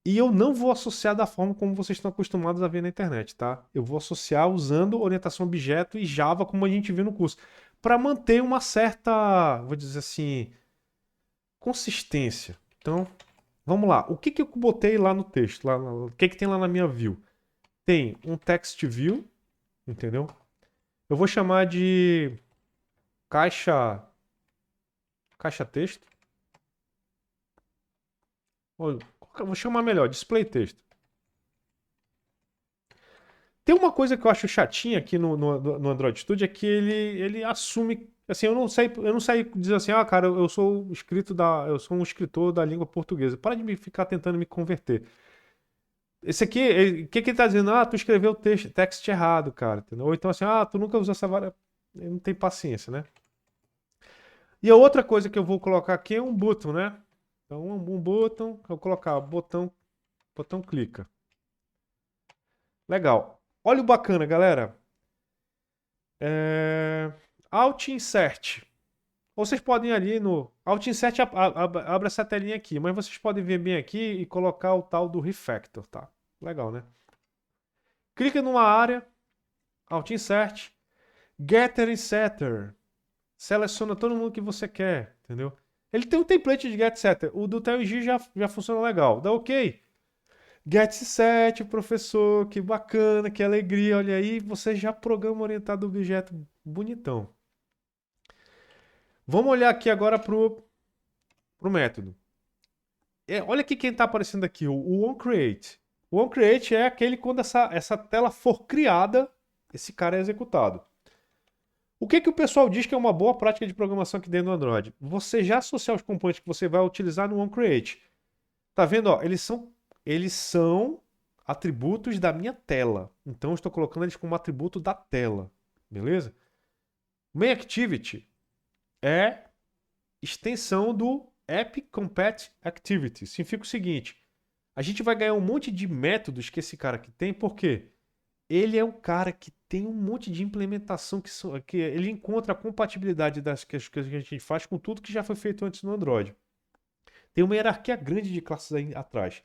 E eu não vou associar da forma como vocês estão acostumados a ver na internet, tá? Eu vou associar usando orientação objeto e Java, como a gente viu no curso, para manter uma certa, vou dizer assim, consistência. Então, vamos lá. O que eu botei lá no texto? O que tem lá na minha view? Tem um text view, entendeu? Eu vou chamar de caixa texto. Vou chamar melhor, display texto. Tem uma coisa que eu acho chatinha aqui no Android Studio, é que ele assume. Assim, eu não sei dizer assim, ah, cara, eu sou um escritor da língua portuguesa. Para de ficar tentando me converter. Esse aqui, o que ele tá dizendo? Ah, tu escreveu o text errado, cara. Entendeu? Ou então assim, ah, tu nunca usou essa vara. Ele não tem paciência, né? E a outra coisa que eu vou colocar aqui é um button, né? Então, um button, eu vou colocar botão clica. Legal. Olha o bacana, galera. Alt Insert. Ou vocês podem ir ali no Alt Insert abre essa telinha aqui, mas vocês podem vir bem aqui e colocar o tal do Refactor, tá? Legal, né? Clica numa área, Alt Insert, Getter e Setter. Seleciona todo mundo que você quer, entendeu? Ele tem um template de Get Setter. O do TLG já funciona legal. Dá OK. Get Set, professor, que bacana, que alegria. Olha aí, você já programa orientado a objeto bonitão. Vamos olhar aqui agora pro método. Olha aqui quem está aparecendo aqui, o onCreate. O onCreate é aquele quando essa tela for criada, esse cara é executado. O que o pessoal diz que é uma boa prática de programação aqui dentro do Android? Você já associar os componentes que você vai utilizar no onCreate. Tá vendo? Ó, eles são atributos da minha tela. Então eu estou colocando eles como atributo da tela. Beleza? Main Activity é extensão do App Compat Activity. Significa o seguinte, a gente vai ganhar um monte de métodos que esse cara aqui tem, porque ele é um cara que tem um monte de implementação que ele encontra a compatibilidade das coisas que a gente faz com tudo que já foi feito antes no Android. Tem uma hierarquia grande de classes aí atrás.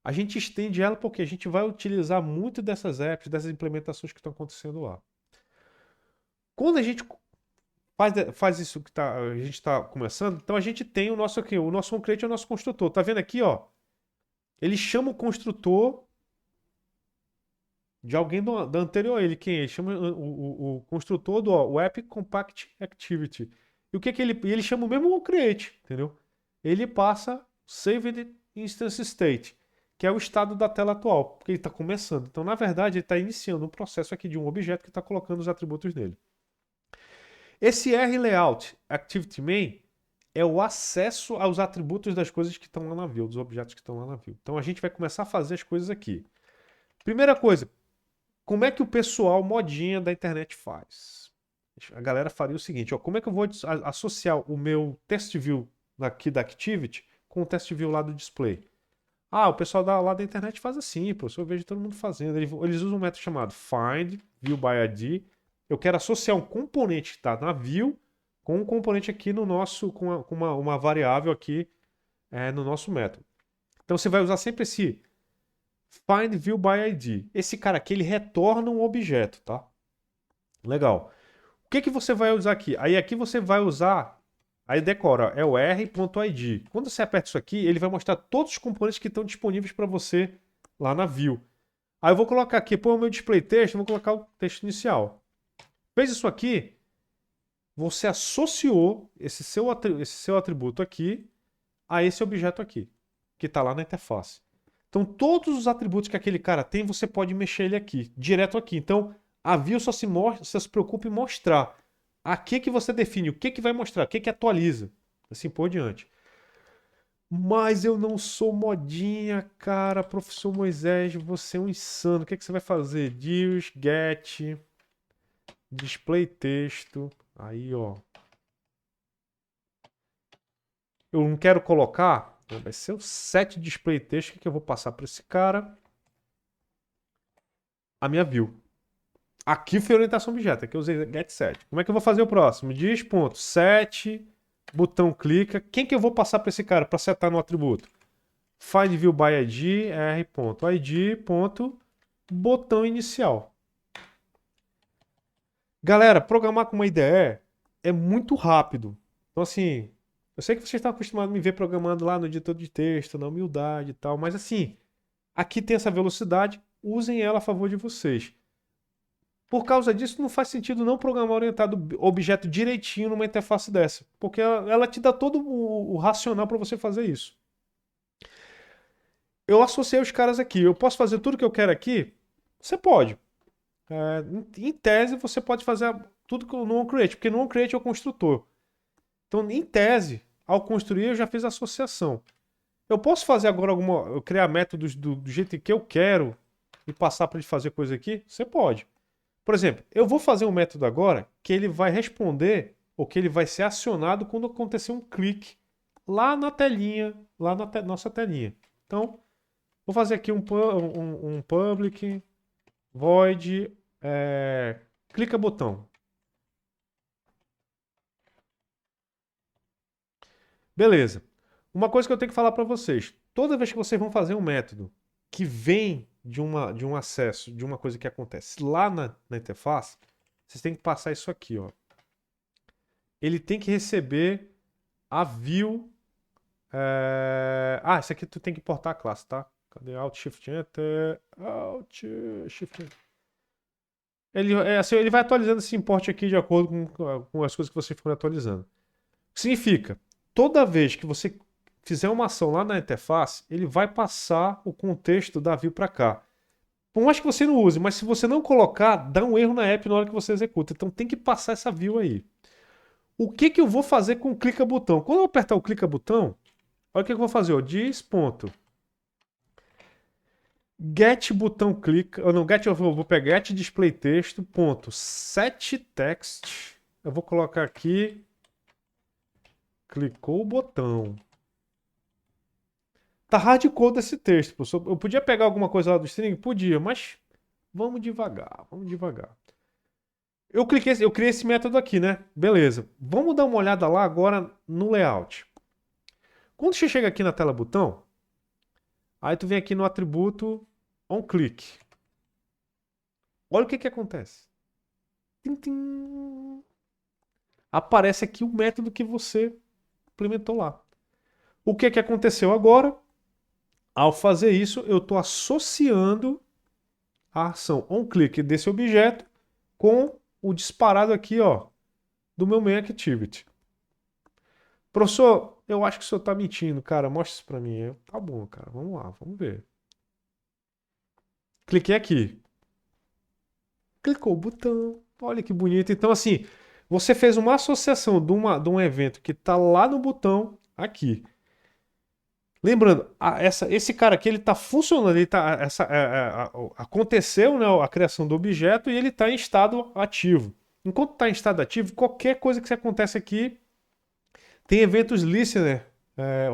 A gente estende ela porque a gente vai utilizar muito dessas apps, dessas implementações que estão acontecendo lá. Quando a gente faz isso que a gente está começando, então a gente tem o nosso aqui, o nosso onCreate é o nosso construtor. Tá vendo aqui, ó? Ele chama o construtor de alguém da anterior a ele. Quem é? Ele chama o construtor do o App Compact Activity. E o que que ele chama o mesmo onCreate, entendeu? Ele passa Saved Instance State, que é o estado da tela atual, porque ele está começando. Então, na verdade, ele está iniciando um processo aqui de um objeto que está colocando os atributos nele. Esse RLayout Activity Main é o acesso aos atributos das coisas que estão lá na view, dos objetos que estão lá na view. Então, a gente vai começar a fazer as coisas aqui. Primeira coisa, como é que o pessoal modinha da internet faz? A galera faria o seguinte, ó, como é que eu vou associar o meu test view aqui da Activity com o test view lá do display? Ah, o pessoal lá da internet faz assim, professor, eu vejo todo mundo fazendo. Eles usam um método chamado find view by ID. Eu quero associar um componente que está na view com um componente aqui no nosso, com uma variável aqui no nosso método. Então você vai usar sempre esse find view by ID. Esse cara aqui, ele retorna um objeto, tá? Legal. O que que você vai usar aqui? Aí aqui você vai usar, aí decora, é o r.id. Quando você aperta isso aqui, ele vai mostrar todos os componentes que estão disponíveis para você lá na view. Aí eu vou colocar aqui, pô, o meu display texto, eu vou colocar o texto inicial. Fez isso aqui, você associou esse seu atributo aqui a esse objeto aqui, que está lá na interface. Então, todos os atributos que aquele cara tem, você pode mexer ele aqui, direto aqui. Então, a view só se preocupa em mostrar aqui que você define o que, que vai mostrar, o que, que atualiza, assim por diante. Mas eu não sou modinha, cara, professor Moisés, você é um insano. O que, que você vai fazer? Deals, get, display texto, aí ó. Eu não quero colocar, vai ser o set display texto que eu vou passar para esse cara. A minha view. Aqui foi a orientação objeto, aqui eu usei get set. Como é que eu vou fazer o próximo? Diz.set, botão clica. Quem que eu vou passar para esse cara para setar no atributo? Find view by id, r.id, botão inicial. Galera, programar com uma IDE é muito rápido. Então assim, eu sei que vocês estão acostumados a me ver programando lá no editor de texto, na humildade e tal, mas assim, aqui tem essa velocidade, usem ela a favor de vocês. Por causa disso, não faz sentido não programar orientado objeto direitinho numa interface dessa, porque ela te dá todo o racional para você fazer isso. Eu associei os caras aqui. Eu posso fazer tudo que eu quero aqui? Você pode. Em tese, você pode fazer tudo no onCreate, porque no onCreate é o construtor. Então, em tese, ao construir, eu já fiz a associação. Eu posso fazer agora eu criar métodos do jeito que eu quero e passar para ele fazer coisa aqui? Você pode. Por exemplo, eu vou fazer um método agora que ele vai responder ou que ele vai ser acionado quando acontecer um clique lá na telinha, lá na nossa telinha. Então, vou fazer aqui um public void clica botão. Beleza. Uma coisa que eu tenho que falar para vocês. Toda vez que vocês vão fazer um método que vem de um acesso, de uma coisa que acontece lá na interface, vocês têm que passar isso aqui, ó. Ele tem que receber a view. Isso aqui tu tem que importar a classe, tá? Cadê? Alt Shift Enter. Alt Shift Enter. Ele vai atualizando esse import aqui de acordo com as coisas que você for atualizando. Significa, toda vez que você fizer uma ação lá na interface, ele vai passar o contexto da view para cá. Por mais que você não use, mas se você não colocar, dá um erro na app na hora que você executa. Então tem que passar essa view aí. O que que eu vou fazer com o clica botão? Quando eu apertar o clica botão, olha o que eu vou fazer. Ó, get botão clica. Não, get eu vou pegar get display texto, set text. Eu vou colocar aqui Clicou o botão. Tá hardcode esse texto, professor. Eu podia pegar alguma coisa lá do string? Podia, mas vamos devagar, vamos devagar. Eu cliquei, eu criei esse método aqui, né? Beleza. Vamos dar uma olhada lá agora no layout. Quando você chega aqui na tela botão, aí tu vem aqui no atributo onClick. Olha o que acontece. Tim, tim. Aparece aqui o método que você implementou lá. O que aconteceu agora? Ao fazer isso, eu estou associando a ação onClick desse objeto com o disparado aqui, ó, do meu main_activity. Professor, eu acho que o senhor está mentindo, cara. Mostra isso para mim. Tá bom, cara. Vamos lá, vamos ver. Cliquei aqui. Clicou o botão. Olha que bonito. Então, assim, você fez uma associação de um evento que está lá no botão aqui. Lembrando, esse cara aqui ele está funcionando, ele tá, aconteceu, né, a criação do objeto e ele está em estado ativo. Enquanto está em estado ativo, qualquer coisa que acontece aqui tem eventos listener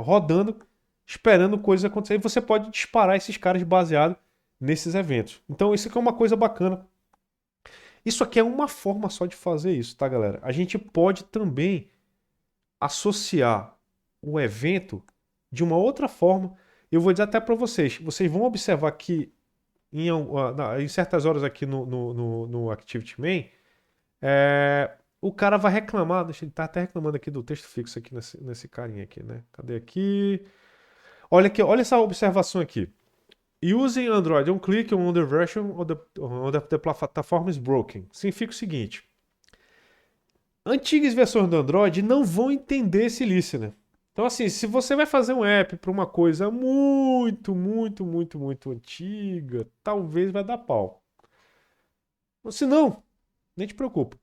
rodando, esperando coisas acontecerem. E você pode disparar esses caras baseado nesses eventos. Então isso aqui é uma coisa bacana. Isso aqui é uma forma só de fazer isso, tá, galera? A gente pode também associar o evento de uma outra forma. Eu vou dizer até para vocês. Vocês vão observar que em certas horas aqui no ActivityMain, o cara vai reclamar. Deixa ele tá até reclamando aqui do texto fixo aqui nesse carinha aqui, né? Cadê aqui? Olha aqui, olha essa observação aqui. Using Android onClick on the version of the platform is broken. Significa o seguinte. Antigas versões do Android não vão entender esse listener. Então, assim, se você vai fazer um app para uma coisa muito, muito, muito, muito antiga, talvez vai dar pau. Se não, nem te preocupa.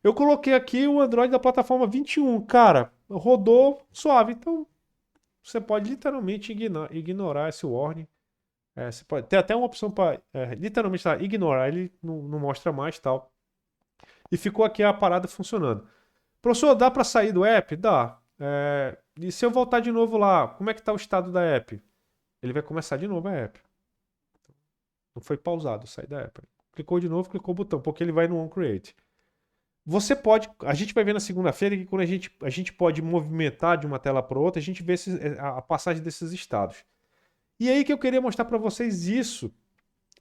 Eu coloquei aqui o Android da plataforma 21. Cara, rodou suave. Então, você pode literalmente ignorar esse warning. Você pode ter até uma opção para literalmente ignorar, ele não mostra mais tal. E ficou aqui a parada funcionando. Professor, dá para sair do app? Dá. E se eu voltar de novo lá, como é que está o estado da app? Ele vai começar de novo a app. Não foi pausado, sai da app. Clicou de novo, clicou o botão, porque ele vai no onCreate. Você pode, a gente vai ver na segunda-feira que quando a gente pode movimentar de uma tela para outra, a gente vê a passagem desses estados. E aí que eu queria mostrar para vocês isso,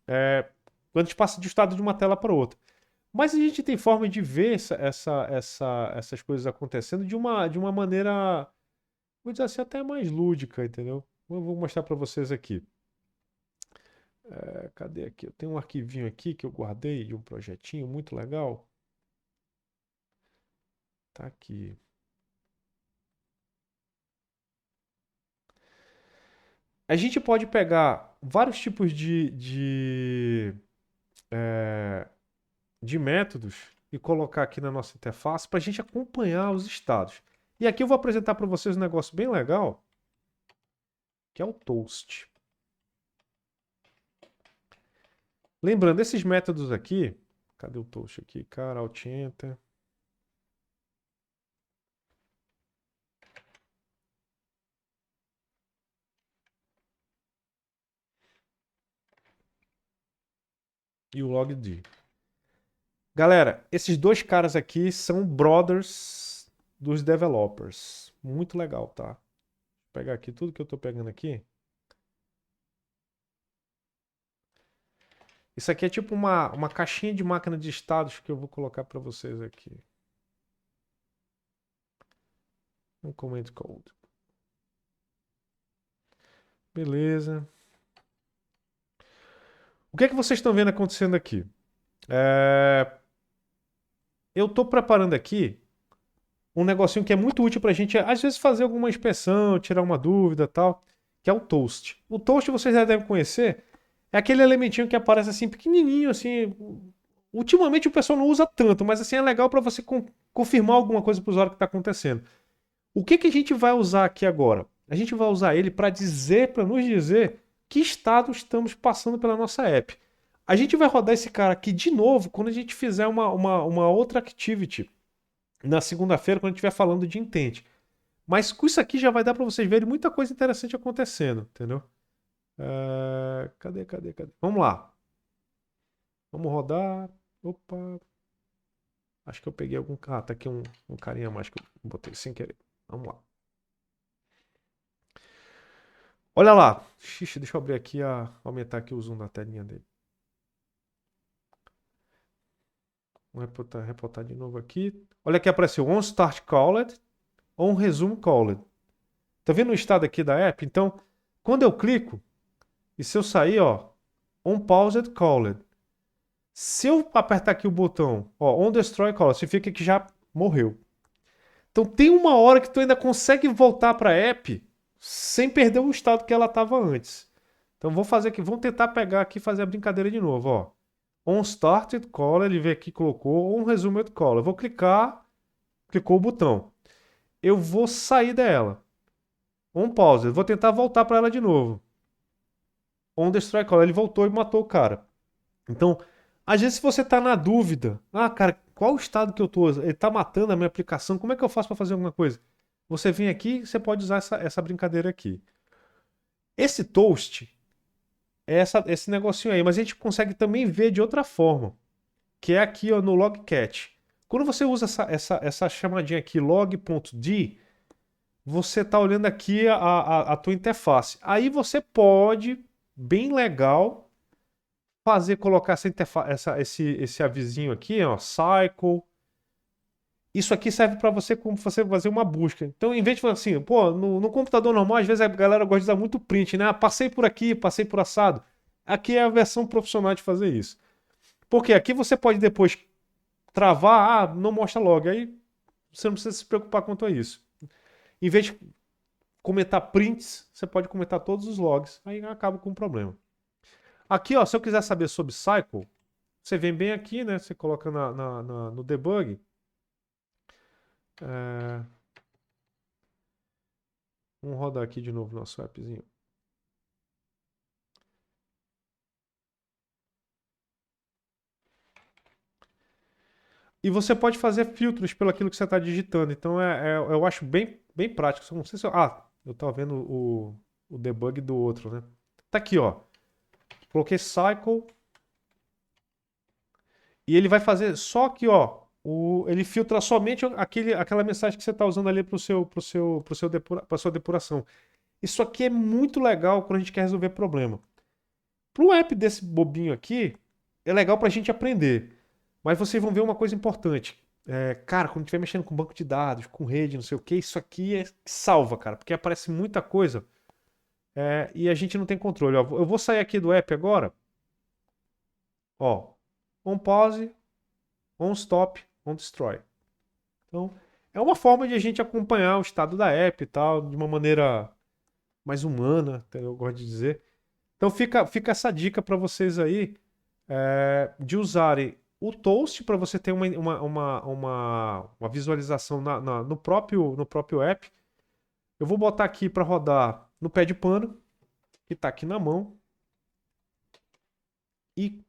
quando a gente passa de estado de uma tela para outra. Mas a gente tem forma de ver essas coisas acontecendo de uma maneira, vou dizer assim, até mais lúdica, entendeu? Eu vou mostrar para vocês aqui. Cadê aqui? Eu tenho um arquivinho aqui que eu guardei de um projetinho muito legal. Tá aqui. A gente pode pegar vários tipos de métodos e colocar aqui na nossa interface para a gente acompanhar os estados. E aqui eu vou apresentar para vocês um negócio bem legal, que é o Toast. Lembrando, esses métodos aqui, cadê o Toast aqui? Cara, Alt Enter. E o logd. Galera, esses dois caras aqui são brothers dos developers. Muito legal, tá? Vou pegar aqui tudo que eu tô pegando aqui. Isso aqui é tipo uma caixinha de máquina de estados que eu vou colocar para vocês aqui. Um comment code. Beleza. O que é que vocês estão vendo acontecendo aqui? Eu estou preparando aqui um negocinho que é muito útil para a gente, às vezes, fazer alguma inspeção, tirar uma dúvida e tal, que é o Toast. O Toast vocês já devem conhecer. É aquele elementinho que aparece assim, pequenininho, assim. Ultimamente o pessoal não usa tanto, mas assim é legal para você confirmar alguma coisa para o usuário que está acontecendo. O que a gente vai usar aqui agora? A gente vai usar ele para nos dizer que estado estamos passando pela nossa app. A gente vai rodar esse cara aqui de novo quando a gente fizer uma outra activity na segunda-feira, quando a gente estiver falando de intent. Mas com isso aqui já vai dar para vocês verem muita coisa interessante acontecendo, entendeu? Cadê? Vamos lá. Vamos rodar. Opa. Acho que eu peguei algum. Ah, tá aqui um carinha a mais que eu botei sem querer. Vamos lá. Olha lá. Xixi, deixa eu abrir aqui, aumentar aqui o zoom da telinha dele. Vamos reportar de novo aqui. Olha aqui, apareceu on start called, on resume called. Tá vendo o estado aqui da app? Então, quando eu clico, e se eu sair, ó, on paused called. Se eu apertar aqui o botão, ó, on destroy called, significa que já morreu. Então tem uma hora que tu ainda consegue voltar para a app sem perder o estado que ela estava antes. Então vou fazer aqui, vamos tentar pegar aqui e fazer a brincadeira de novo, ó. On started call, ele veio aqui e colocou on resumed call. Eu vou clicar, clicou o botão. Eu vou sair dela. On pause, eu vou tentar voltar para ela de novo. On destroy call, ele voltou e matou o cara. Então, às vezes se você está na dúvida, cara, qual o estado que eu tô? Ele está matando a minha aplicação, como é que eu faço para fazer alguma coisa? Você vem aqui, você pode usar essa brincadeira aqui. Esse toast é esse negocinho aí, mas a gente consegue também ver de outra forma, que é aqui ó, no logcat. Quando você usa essa chamadinha aqui, log.d, você está olhando aqui a tua interface. Aí você pode, bem legal, colocar esse avisinho aqui, ó, cycle. Isso aqui serve para você como você fazer uma busca. Então, em vez de falar assim, pô, no computador normal, às vezes a galera gosta de usar muito print, né? Passei por aqui, passei por assado. Aqui é a versão profissional de fazer isso. Porque aqui você pode depois travar, não mostra log. Aí você não precisa se preocupar quanto a isso. Em vez de comentar prints, você pode comentar todos os logs. Aí acaba com o problema. Aqui, ó, se eu quiser saber sobre cycle, você vem bem aqui, né? Você coloca no debug. Vamos rodar aqui de novo nosso appzinho. E você pode fazer filtros pelo aquilo que você está digitando. Então eu acho bem prático. Não sei se eu estava vendo o debug do outro, né? Tá aqui, ó. Coloquei cycle. E ele vai fazer só aqui, ó. Ele filtra somente aquela mensagem que você está usando ali para a sua depuração. Isso aqui é muito legal quando a gente quer resolver problema. Para um app desse bobinho aqui, é legal para a gente aprender. Mas vocês vão ver uma coisa importante. Cara, quando estiver mexendo com banco de dados, com rede, não sei o que, isso aqui é que salva, cara. Porque aparece muita coisa e a gente não tem controle. Ó, eu vou sair aqui do app agora. Ó, on pause, on stop, on destroy. Então, é uma forma de a gente acompanhar o estado da app e tal, de uma maneira mais humana, eu gosto de dizer. Então fica essa dica para vocês aí de usarem o Toast para você ter uma visualização no próprio app. Eu vou botar aqui para rodar no pé de pano, que está aqui na mão. E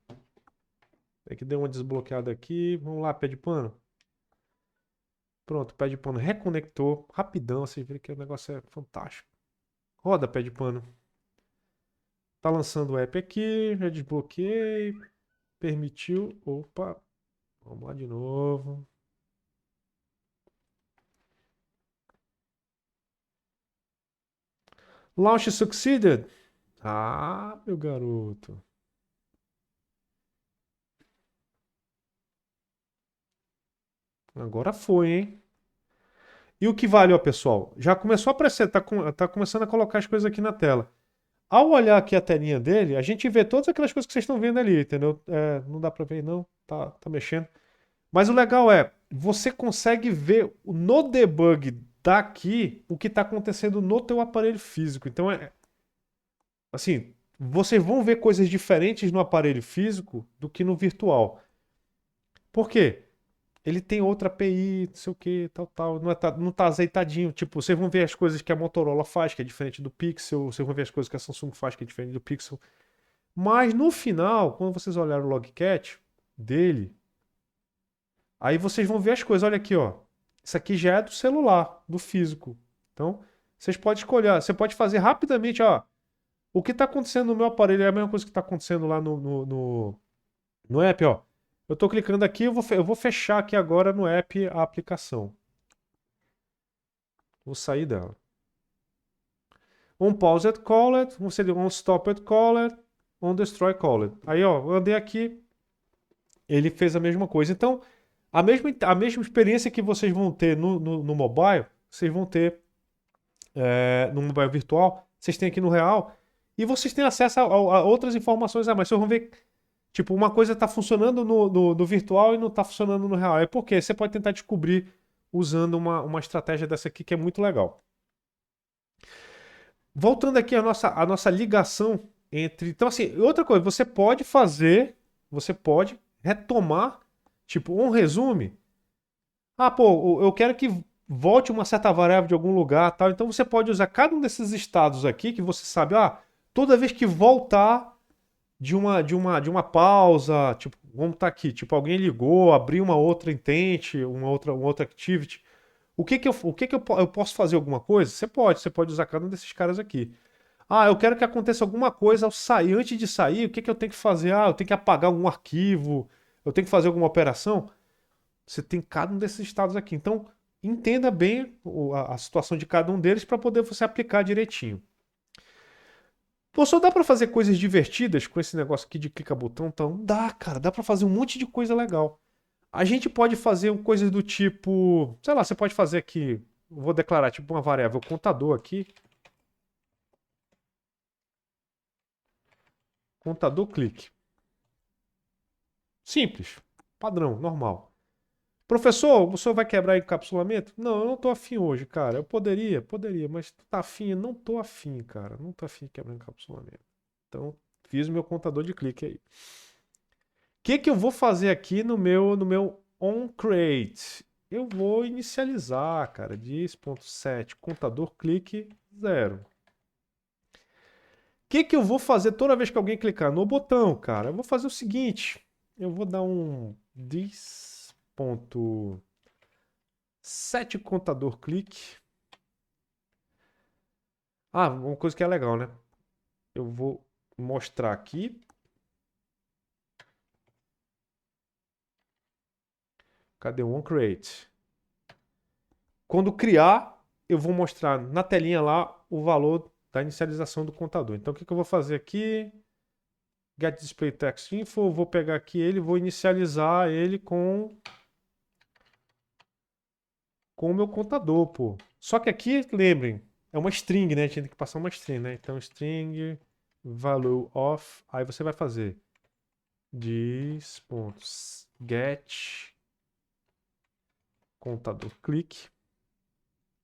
é que deu uma desbloqueada aqui. Vamos lá, pé de pano. Pronto, pé de pano reconectou rapidão. Vocês viram que o negócio é fantástico. Roda, pé de pano. Tá lançando o app aqui, já desbloqueei, permitiu. Opa, vamos lá de novo. Launch succeeded. Ah, meu garoto. Agora foi, hein? E o que vale, ó, pessoal? Já começou a aparecer, tá começando a colocar as coisas aqui na tela. Ao olhar aqui a telinha dele, a gente vê todas aquelas coisas que vocês estão vendo ali, entendeu? Não dá pra ver, não. Tá mexendo. Mas o legal é, você consegue ver no debug daqui o que está acontecendo no teu aparelho físico. Então, assim, vocês vão ver coisas diferentes no aparelho físico do que no virtual. Por quê? Ele tem outra API, não sei o que, tal. Não tá azeitadinho. Tipo, vocês vão ver as coisas que a Motorola faz, que é diferente do Pixel. Vocês vão ver as coisas que a Samsung faz, que é diferente do Pixel. Mas no final, quando vocês olharem o logcat dele, aí vocês vão ver as coisas. Olha aqui, ó. Isso aqui já é do celular, do físico. Então, vocês podem escolher, você pode fazer rapidamente, ó, o que está acontecendo no meu aparelho é a mesma coisa que está acontecendo lá no app, ó. Eu estou clicando aqui, eu vou fechar aqui agora no app a aplicação. Vou sair dela. On paused called, on stopped called, on destroy called. Aí, ó, eu andei aqui, ele fez a mesma coisa. Então, a mesma experiência que vocês vão ter no mobile, vocês vão ter no mobile virtual, vocês têm aqui no real, e vocês têm acesso a outras informações a mais. Vocês vão ver, tipo, uma coisa está funcionando no virtual e não está funcionando no real. É porque você pode tentar descobrir usando uma estratégia dessa aqui que é muito legal. Voltando aqui à nossa ligação entre. Então, assim, outra coisa, você pode retomar, tipo, um resume. Ah, pô, eu quero que volte uma certa variável de algum lugar, tal. Então você pode usar cada um desses estados aqui que você sabe, toda vez que voltar de uma pausa, tipo, vamos estar aqui, tipo, alguém ligou, abriu uma outra intente, uma outra activity. Eu posso fazer alguma coisa? Você pode usar cada um desses caras aqui. Ah, eu quero que aconteça alguma coisa ao sair. Antes de sair, o que eu tenho que fazer? Ah, eu tenho que apagar algum arquivo, eu tenho que fazer alguma operação. Você tem cada um desses estados aqui. Então, entenda bem a situação de cada um deles para poder você aplicar direitinho. Pô, só dá para fazer coisas divertidas com esse negócio aqui de clica-botão? Então, dá, cara, dá para fazer um monte de coisa legal. A gente pode fazer coisas do tipo, sei lá, você pode fazer aqui, vou declarar tipo uma variável contador aqui, contador clique. Simples, padrão, normal. Professor, o senhor vai quebrar encapsulamento? Não, eu não tô afim hoje, cara. Eu poderia, mas tu tá afim? Eu não tô afim, cara. Não tô afim de quebrar encapsulamento. Então, fiz o meu contador de clique aí. O que eu vou fazer aqui no meu onCreate? Eu vou inicializar, cara, 10.7, contador clique 0. Que eu vou fazer toda vez que alguém clicar no botão, cara? Eu vou fazer o seguinte, eu vou dar um 10.7 contador clique. Ah, uma coisa que é legal, né? Eu vou mostrar aqui. Cadê o onCreate? Quando criar, eu vou mostrar na telinha lá o valor da inicialização do contador. Então, o que eu vou fazer aqui? Get display text info, vou pegar aqui ele, vou inicializar ele com o meu contador, pô. Só que aqui, lembrem, é uma string, né? A gente tem que passar uma string, né? Então, string value of, aí você vai fazer this.get contador clique.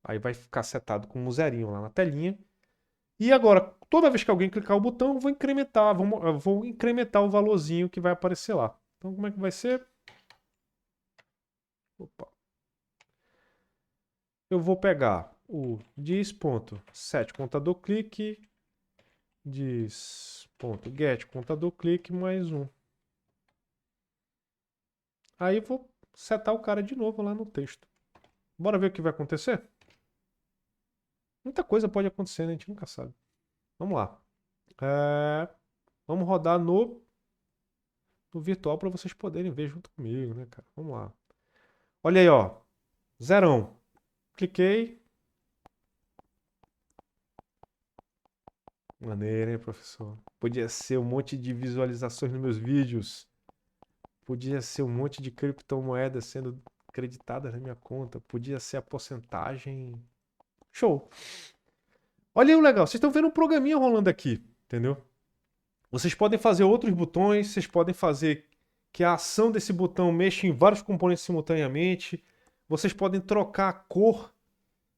Aí vai ficar setado com um zerinho lá na telinha. E agora, toda vez que alguém clicar o botão, eu vou incrementar o valorzinho que vai aparecer lá. Então, como é que vai ser? Opa. Eu vou pegar o diz.set contador clique, diz.get contador clique mais um. Aí vou setar o cara de novo lá no texto. Bora ver o que vai acontecer? Muita coisa pode acontecer, né? A gente nunca sabe. Vamos lá. Vamos rodar no virtual para vocês poderem ver junto comigo, né, cara? Vamos lá. Olha aí, ó. Zerão. Cliquei. Maneiro, hein, professor? Podia ser um monte de visualizações nos meus vídeos. Podia ser um monte de criptomoedas sendo creditadas na minha conta. Podia ser a porcentagem. Show. Olha aí o legal. Vocês estão vendo um programinha rolando aqui, entendeu? Vocês podem fazer outros botões. Vocês podem fazer que a ação desse botão mexa em vários componentes simultaneamente. Vocês podem trocar a cor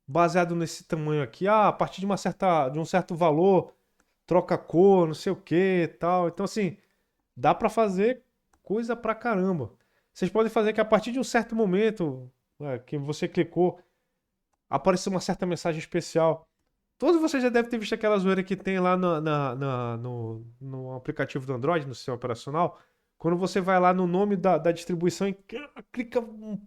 baseado nesse tamanho aqui. A partir de um certo valor, troca a cor, não sei o que, tal. Então, assim, dá para fazer coisa pra caramba. Vocês podem fazer que a partir de um certo momento que você clicou, apareça uma certa mensagem especial. Todos vocês já devem ter visto aquela zoeira que tem lá no aplicativo do Android, no sistema operacional. Quando você vai lá no nome da distribuição e clica,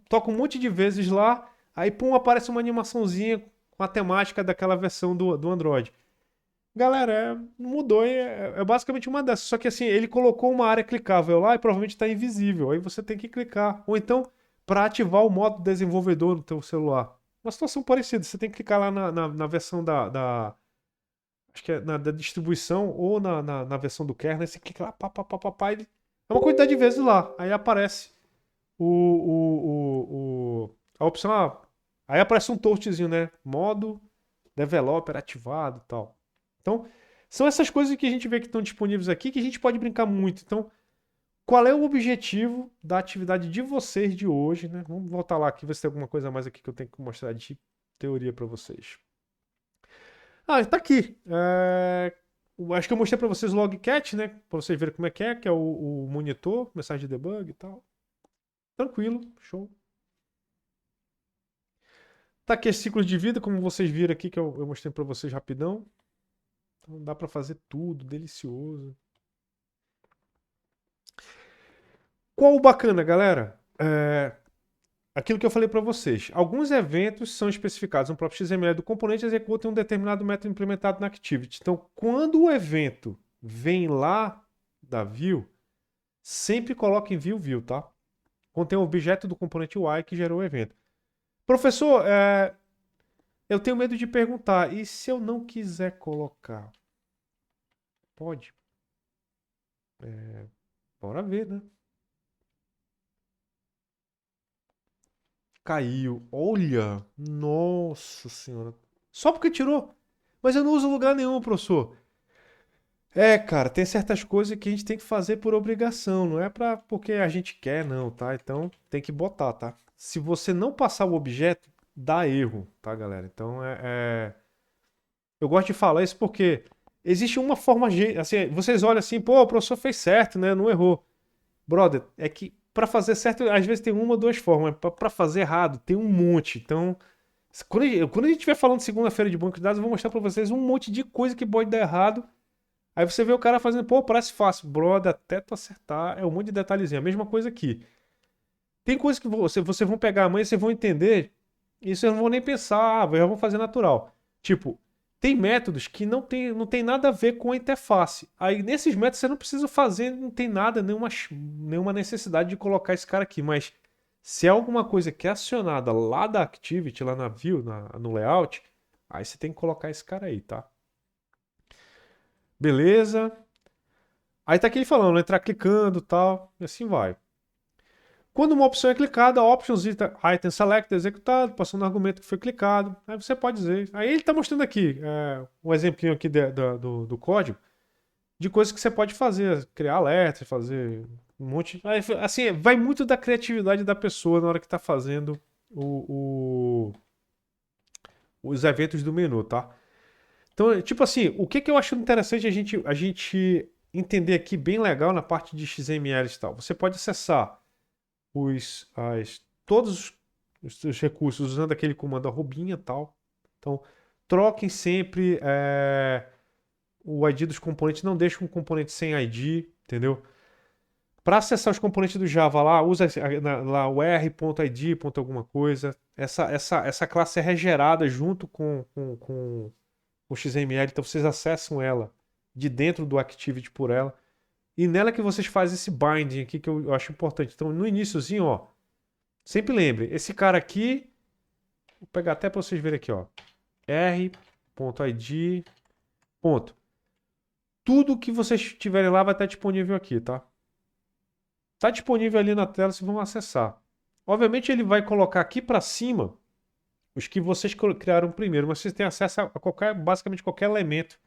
toca um monte de vezes lá, aí pum, aparece uma animaçãozinha com a temática daquela versão do Android. Galera, mudou, é basicamente uma dessas. Só que assim, ele colocou uma área clicável lá e provavelmente está invisível. Aí você tem que clicar. Ou então, para ativar o modo desenvolvedor no teu celular. Uma situação parecida. Você tem que clicar lá na versão acho que é da distribuição ou na versão do kernel. Você clica lá, pá, pá, pá, pá, pá, é uma quantidade de vezes lá. Aí aparece a opção. Aí aparece um toastzinho, né? Modo developer ativado e tal. Então, são essas coisas que a gente vê que estão disponíveis aqui que a gente pode brincar muito. Então, qual é o objetivo da atividade de vocês de hoje, né? Vamos voltar lá aqui, ver se tem alguma coisa mais aqui que eu tenho que mostrar de teoria para vocês. Tá aqui. Acho que eu mostrei para vocês o logcat, né? Para vocês verem como é, que é o monitor, mensagem de debug e tal. Tranquilo, show. Tá aqui esse ciclo de vida, como vocês viram aqui, que eu mostrei para vocês rapidão. Então dá para fazer tudo, delicioso. Qual o bacana, galera? Aquilo que eu falei para vocês. Alguns eventos são especificados no próprio XML do componente e executam um determinado método implementado na Activity. Então, quando o evento vem lá da view, sempre coloca em view, tá? Contém o objeto do componente UI que gerou o evento. Professor, eu tenho medo de perguntar. E se eu não quiser colocar? Pode? Bora ver, né? Caiu. Olha! Nossa senhora. Só porque tirou. Mas eu não uso lugar nenhum, professor. Cara, tem certas coisas que a gente tem que fazer por obrigação, não é porque a gente quer, não, tá? Então tem que botar, tá? Se você não passar o objeto, dá erro, tá, galera? Então eu gosto de falar isso porque existe uma forma, assim, vocês olham assim, pô, o professor fez certo, né? Não errou. Brother, é que pra fazer certo, às vezes tem uma ou duas formas, pra fazer errado, tem um monte. Então, quando a gente estiver falando de segunda-feira de banco de dados, eu vou mostrar pra vocês um monte de coisa que pode dar errado. Aí você vê o cara fazendo, pô, parece fácil. Brother, até tu acertar, é um monte de detalhezinho. A mesma coisa aqui. Tem coisas que vocês vão pegar amanhã e vocês vão entender, e vocês não vão nem pensar, já vão fazer natural. Tipo, tem métodos que não tem nada a ver com a interface. Aí nesses métodos você não precisa fazer, não tem nada, nenhuma necessidade de colocar esse cara aqui. Mas se é alguma coisa que é acionada lá da Activity, lá na view, no layout, aí você tem que colocar esse cara aí, tá? Beleza. Aí tá aqui ele falando, entrar clicando e tal, e assim vai. Quando uma opção é clicada, options item select executado, passando o argumento que foi clicado. Aí você pode dizer. Aí ele está mostrando aqui um exemplinho aqui do código de coisas que você pode fazer, criar alertas, fazer um monte. Assim, vai muito da criatividade da pessoa na hora que está fazendo os eventos do menu, tá? Então, tipo assim, o que eu acho interessante a gente entender aqui bem legal na parte de XML e tal. Você pode acessar todos os recursos usando aquele comando arrobinha e tal. Então, troquem sempre o ID dos componentes, não deixe um componente sem ID, entendeu? Para acessar os componentes do Java lá, usa lá o r.id. alguma coisa. Essa classe é regerada junto com o XML, então vocês acessam ela de dentro do Activity por ela. E nela que vocês fazem esse binding aqui que eu acho importante. Então, no iníciozinho, ó, sempre lembre, esse cara aqui, vou pegar até para vocês verem aqui, ó, r.id. Tudo que vocês tiverem lá vai estar disponível aqui, tá? Está disponível ali na tela, vocês vão acessar. Obviamente ele vai colocar aqui para cima os que vocês criaram primeiro, mas vocês têm acesso a basicamente qualquer elemento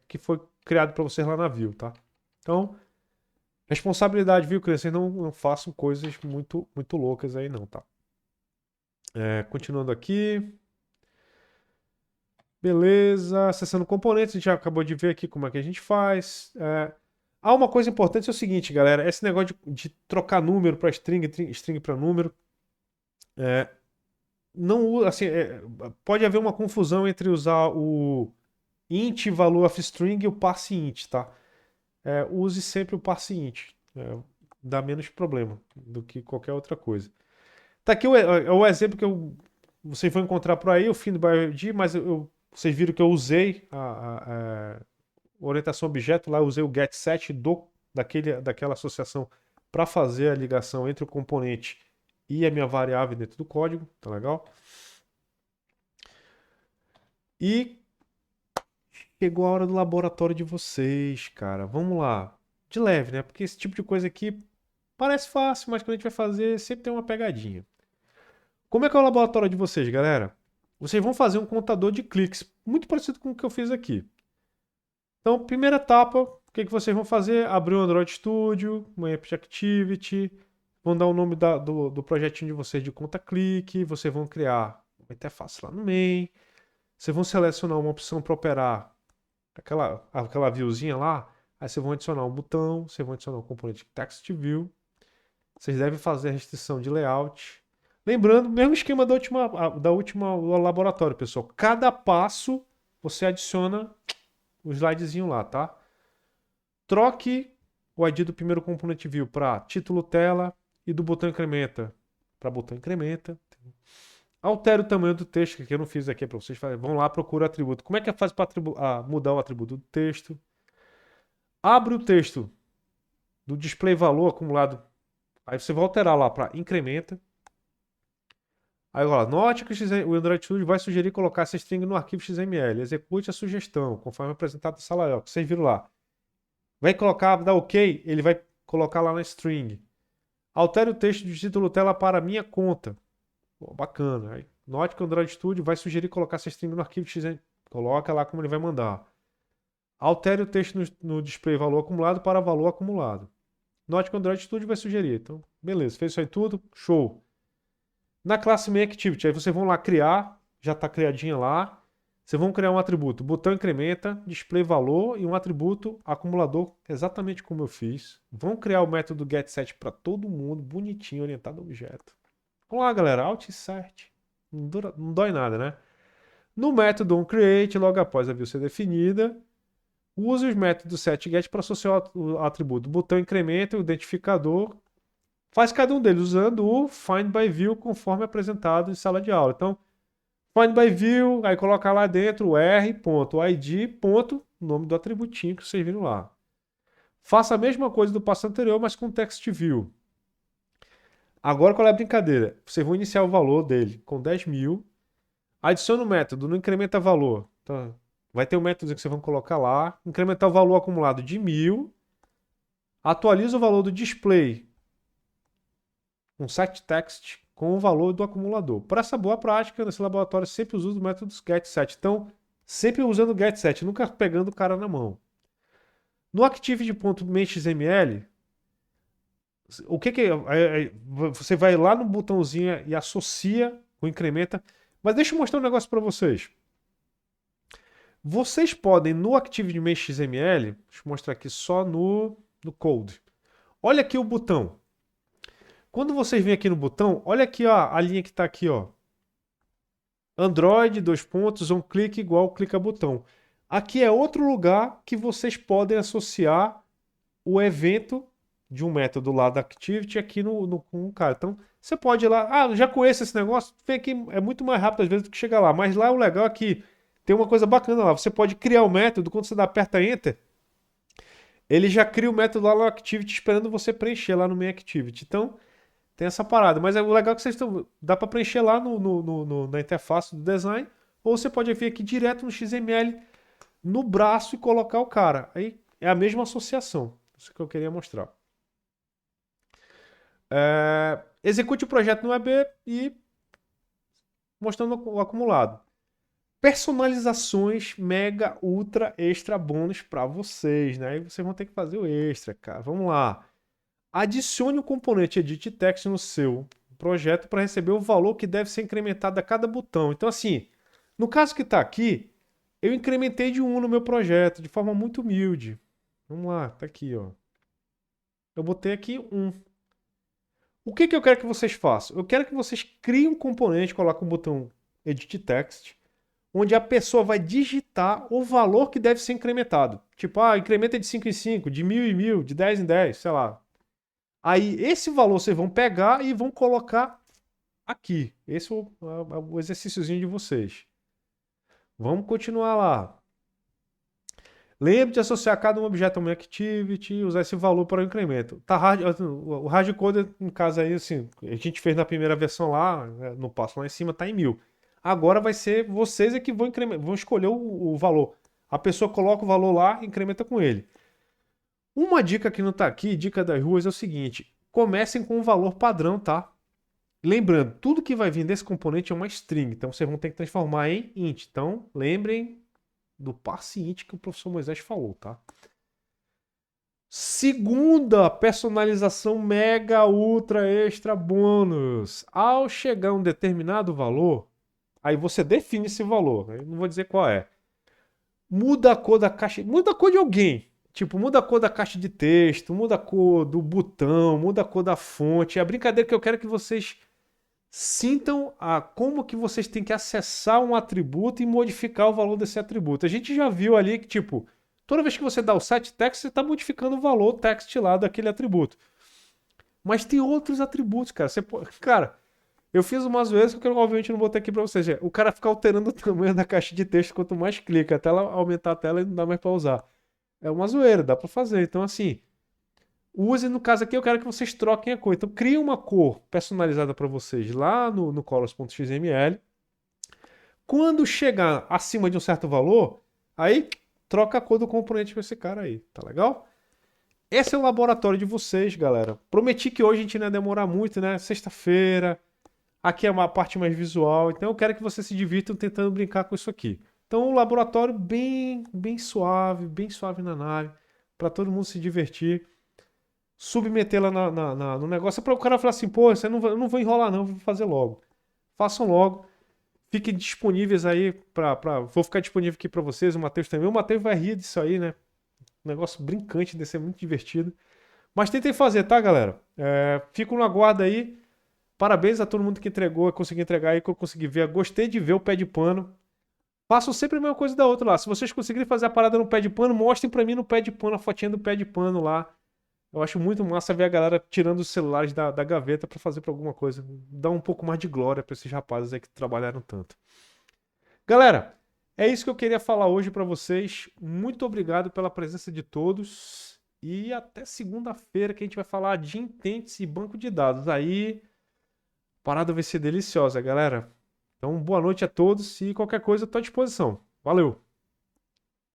que foi criado para vocês lá na view, tá? Então, responsabilidade, viu, criança? Vocês não façam coisas muito, muito loucas aí não, tá? Continuando aqui. Beleza, acessando componentes, a gente já acabou de ver aqui como é que a gente faz. Há uma coisa importante, é o seguinte, galera, esse negócio de trocar número para string para número, não, assim, pode haver uma confusão entre usar o int valor of string e o parse int, tá? Use sempre o parse int, dá menos problema do que qualquer outra coisa. Tá aqui o exemplo que eu vocês vão encontrar por aí o find by ID, mas vocês viram que eu usei a orientação objeto lá, eu usei o getSet daquela associação para fazer a ligação entre o componente e a minha variável dentro do código, tá legal? E chegou a hora do laboratório de vocês, cara. Vamos lá. De leve, né? Porque esse tipo de coisa aqui parece fácil, mas quando a gente vai fazer, sempre tem uma pegadinha. Como é que é o laboratório de vocês, galera? Vocês vão fazer um contador de cliques, muito parecido com o que eu fiz aqui. Então, primeira etapa, o que vocês vão fazer? Abrir o Android Studio, uma App Activity, vão dar o nome do projetinho de vocês de conta clique, vocês vão criar uma interface lá no main, vocês vão selecionar uma opção para operar aquela viewzinha lá, aí vocês vão adicionar um botão, vocês vão adicionar um componente text view, vocês devem fazer a restrição de layout. Lembrando, mesmo esquema da última laboratório, pessoal. Cada passo você adiciona o slidezinho lá, tá? Troque o ID do primeiro componente view para título tela e do botão incrementa para botão incrementa. Altere o tamanho do texto, que eu não fiz aqui para vocês. Vão lá, procura o atributo. Como é que faz para mudar o atributo do texto? Abre o texto do display valor acumulado. Aí você vai alterar lá para incrementa. Aí, ó, note que o Android Studio vai sugerir colocar essa string no arquivo XML. Execute a sugestão, conforme apresentado na sala ELK. Vocês viram lá. Vai colocar, dá OK, ele vai colocar lá na string. Altere o texto de título tela para minha conta. Pô, bacana. Aí, note que o Android Studio vai sugerir colocar essa string no arquivo XML. Coloca lá como ele vai mandar. Altere o texto no display valor acumulado para valor acumulado. Note que o Android Studio vai sugerir. Então, beleza. Fez isso aí tudo? Show. Na classe MainActivity, aí vocês vão lá criar, já está criadinha lá. Vocês vão criar um atributo botão incrementa, display valor e um atributo acumulador, exatamente como eu fiz. Vão criar o método getSet para todo mundo, bonitinho, orientado a objeto. Vamos lá, galera, Alt e Cert. Não dói nada, né? No método onCreate, logo após a view ser definida, use os métodos setGet para associar o atributo botão incrementa e o identificador. Faz cada um deles usando o findByView conforme apresentado em sala de aula. Então, findByView, aí coloca lá dentro o r.id, nome do atributinho que vocês viram lá. Faça a mesma coisa do passo anterior, mas com TextView. Agora qual é a brincadeira? Vocês vão iniciar o valor dele com 10.000. Adiciona o método, não incrementa valor. Então, vai ter um método que vocês vão colocar lá. Incrementar o valor acumulado de 1.000. Atualiza o valor do display. Um setText com o valor do acumulador. Para essa boa prática, nesse laboratório sempre uso o método getSet. Então, sempre usando o getSet, nunca pegando o cara na mão. No Activity.main.xml, o que você vai lá no botãozinho e associa o incrementa. Mas deixa eu mostrar um negócio para vocês. Vocês podem, no Activity.main.xml, deixa eu mostrar aqui só no code. Olha aqui o botão. Quando vocês vêm aqui no botão, olha aqui ó, a linha que está aqui, ó. Android, onClick igual clica botão. Aqui é outro lugar que vocês podem associar o evento de um método lá da Activity aqui com o cara. Então, você pode ir lá, já conheço esse negócio, vem aqui, é muito mais rápido às vezes do que chegar lá. Mas lá o legal é que tem uma coisa bacana lá. Você pode criar o método, quando você aperta Enter, ele já cria o método lá no Activity esperando você preencher lá no MainActivity. Então, tem essa parada, mas o legal é que dá para preencher lá na interface do design, ou você pode vir aqui direto no XML, no braço e colocar o cara. Aí é a mesma associação. Isso que eu queria mostrar. Execute o projeto no EB e mostrando o acumulado. Personalizações mega, ultra, extra bônus para vocês, né? Aí vocês vão ter que fazer o extra, cara. Vamos lá. Adicione o componente Edit Text no seu projeto para receber o valor que deve ser incrementado a cada botão. Então, assim, no caso que está aqui, eu incrementei de 1 no meu projeto, de forma muito humilde. Vamos lá, está aqui, ó. Eu botei aqui 1. O que eu quero que vocês façam? Eu quero que vocês criem um componente, coloquem o botão Edit Text, onde a pessoa vai digitar o valor que deve ser incrementado. Tipo, incrementa de 5 em 5, de 1.000 em 1.000, de 10 em 10, sei lá. Aí esse valor vocês vão pegar e vão colocar aqui. Esse é o exercíciozinho de vocês. Vamos continuar lá. Lembre de associar cada um objeto a uma activity e usar esse valor para o incremento. Tá o hardcode, no caso aí, assim, a gente fez na primeira versão lá, né, no passo lá em cima, tá em 1000. Agora vai ser vocês é que vão escolher o valor. A pessoa coloca o valor lá e incrementa com ele. Uma dica que não tá aqui, dica das ruas, é o seguinte: comecem com um valor padrão, tá? Lembrando, tudo que vai vir desse componente é uma string, então vocês vão ter que transformar em int. Então, lembrem do passe int que o professor Moisés falou, tá? Segunda personalização mega ultra extra bônus. Ao chegar a um determinado valor, aí você define esse valor. Eu não vou dizer qual é. Muda a cor da caixa, muda a cor de alguém. Tipo, muda a cor da caixa de texto, muda a cor do botão, muda a cor da fonte. A brincadeira que eu quero é que vocês sintam como que vocês têm que acessar um atributo e modificar o valor desse atributo. A gente já viu ali que, tipo, toda vez que você dá o set text, você está modificando o valor text lá daquele atributo. Mas tem outros atributos, cara. Cara, eu fiz uma zoeira que eu obviamente não botei aqui para vocês. O cara fica alterando o tamanho da caixa de texto quanto mais clica, até ela aumentar a tela e não dá mais para usar. É uma zoeira, dá para fazer. Então, assim, use, no caso aqui, eu quero que vocês troquem a cor. Então, crie uma cor personalizada para vocês lá no colors.xml. Quando chegar acima de um certo valor, aí troca a cor do componente com esse cara aí, tá legal? Esse é o laboratório de vocês, galera. Prometi que hoje a gente não ia demorar muito, né? Sexta-feira, aqui é uma parte mais visual, então eu quero que vocês se divirtam tentando brincar com isso aqui. Então, um laboratório bem suave na nave, para todo mundo se divertir. Submetê-la no negócio para o cara falar assim, pô, eu não vou enrolar não, vou fazer logo. Façam logo. Fiquem disponíveis aí vou ficar disponível aqui para vocês, o Matheus também. O Matheus vai rir disso aí, né? Um negócio brincante, deve ser muito divertido. Mas tentem fazer, tá, galera? Fico no aguardo aí. Parabéns a todo mundo que entregou, conseguiu entregar aí, que eu consegui ver. Gostei de ver o pé de pano. Façam sempre a mesma coisa da outra lá. Se vocês conseguirem fazer a parada no pé de pano, mostrem para mim no pé de pano, a fotinha do pé de pano lá. Eu acho muito massa ver a galera tirando os celulares da gaveta para fazer pra alguma coisa. Dá um pouco mais de glória para esses rapazes aí que trabalharam tanto. Galera, é isso que eu queria falar hoje para vocês. Muito obrigado pela presença de todos. E até segunda-feira que a gente vai falar de intents e banco de dados. Aí, a parada vai ser deliciosa, galera. Então, boa noite a todos e qualquer coisa eu tô à disposição. Valeu!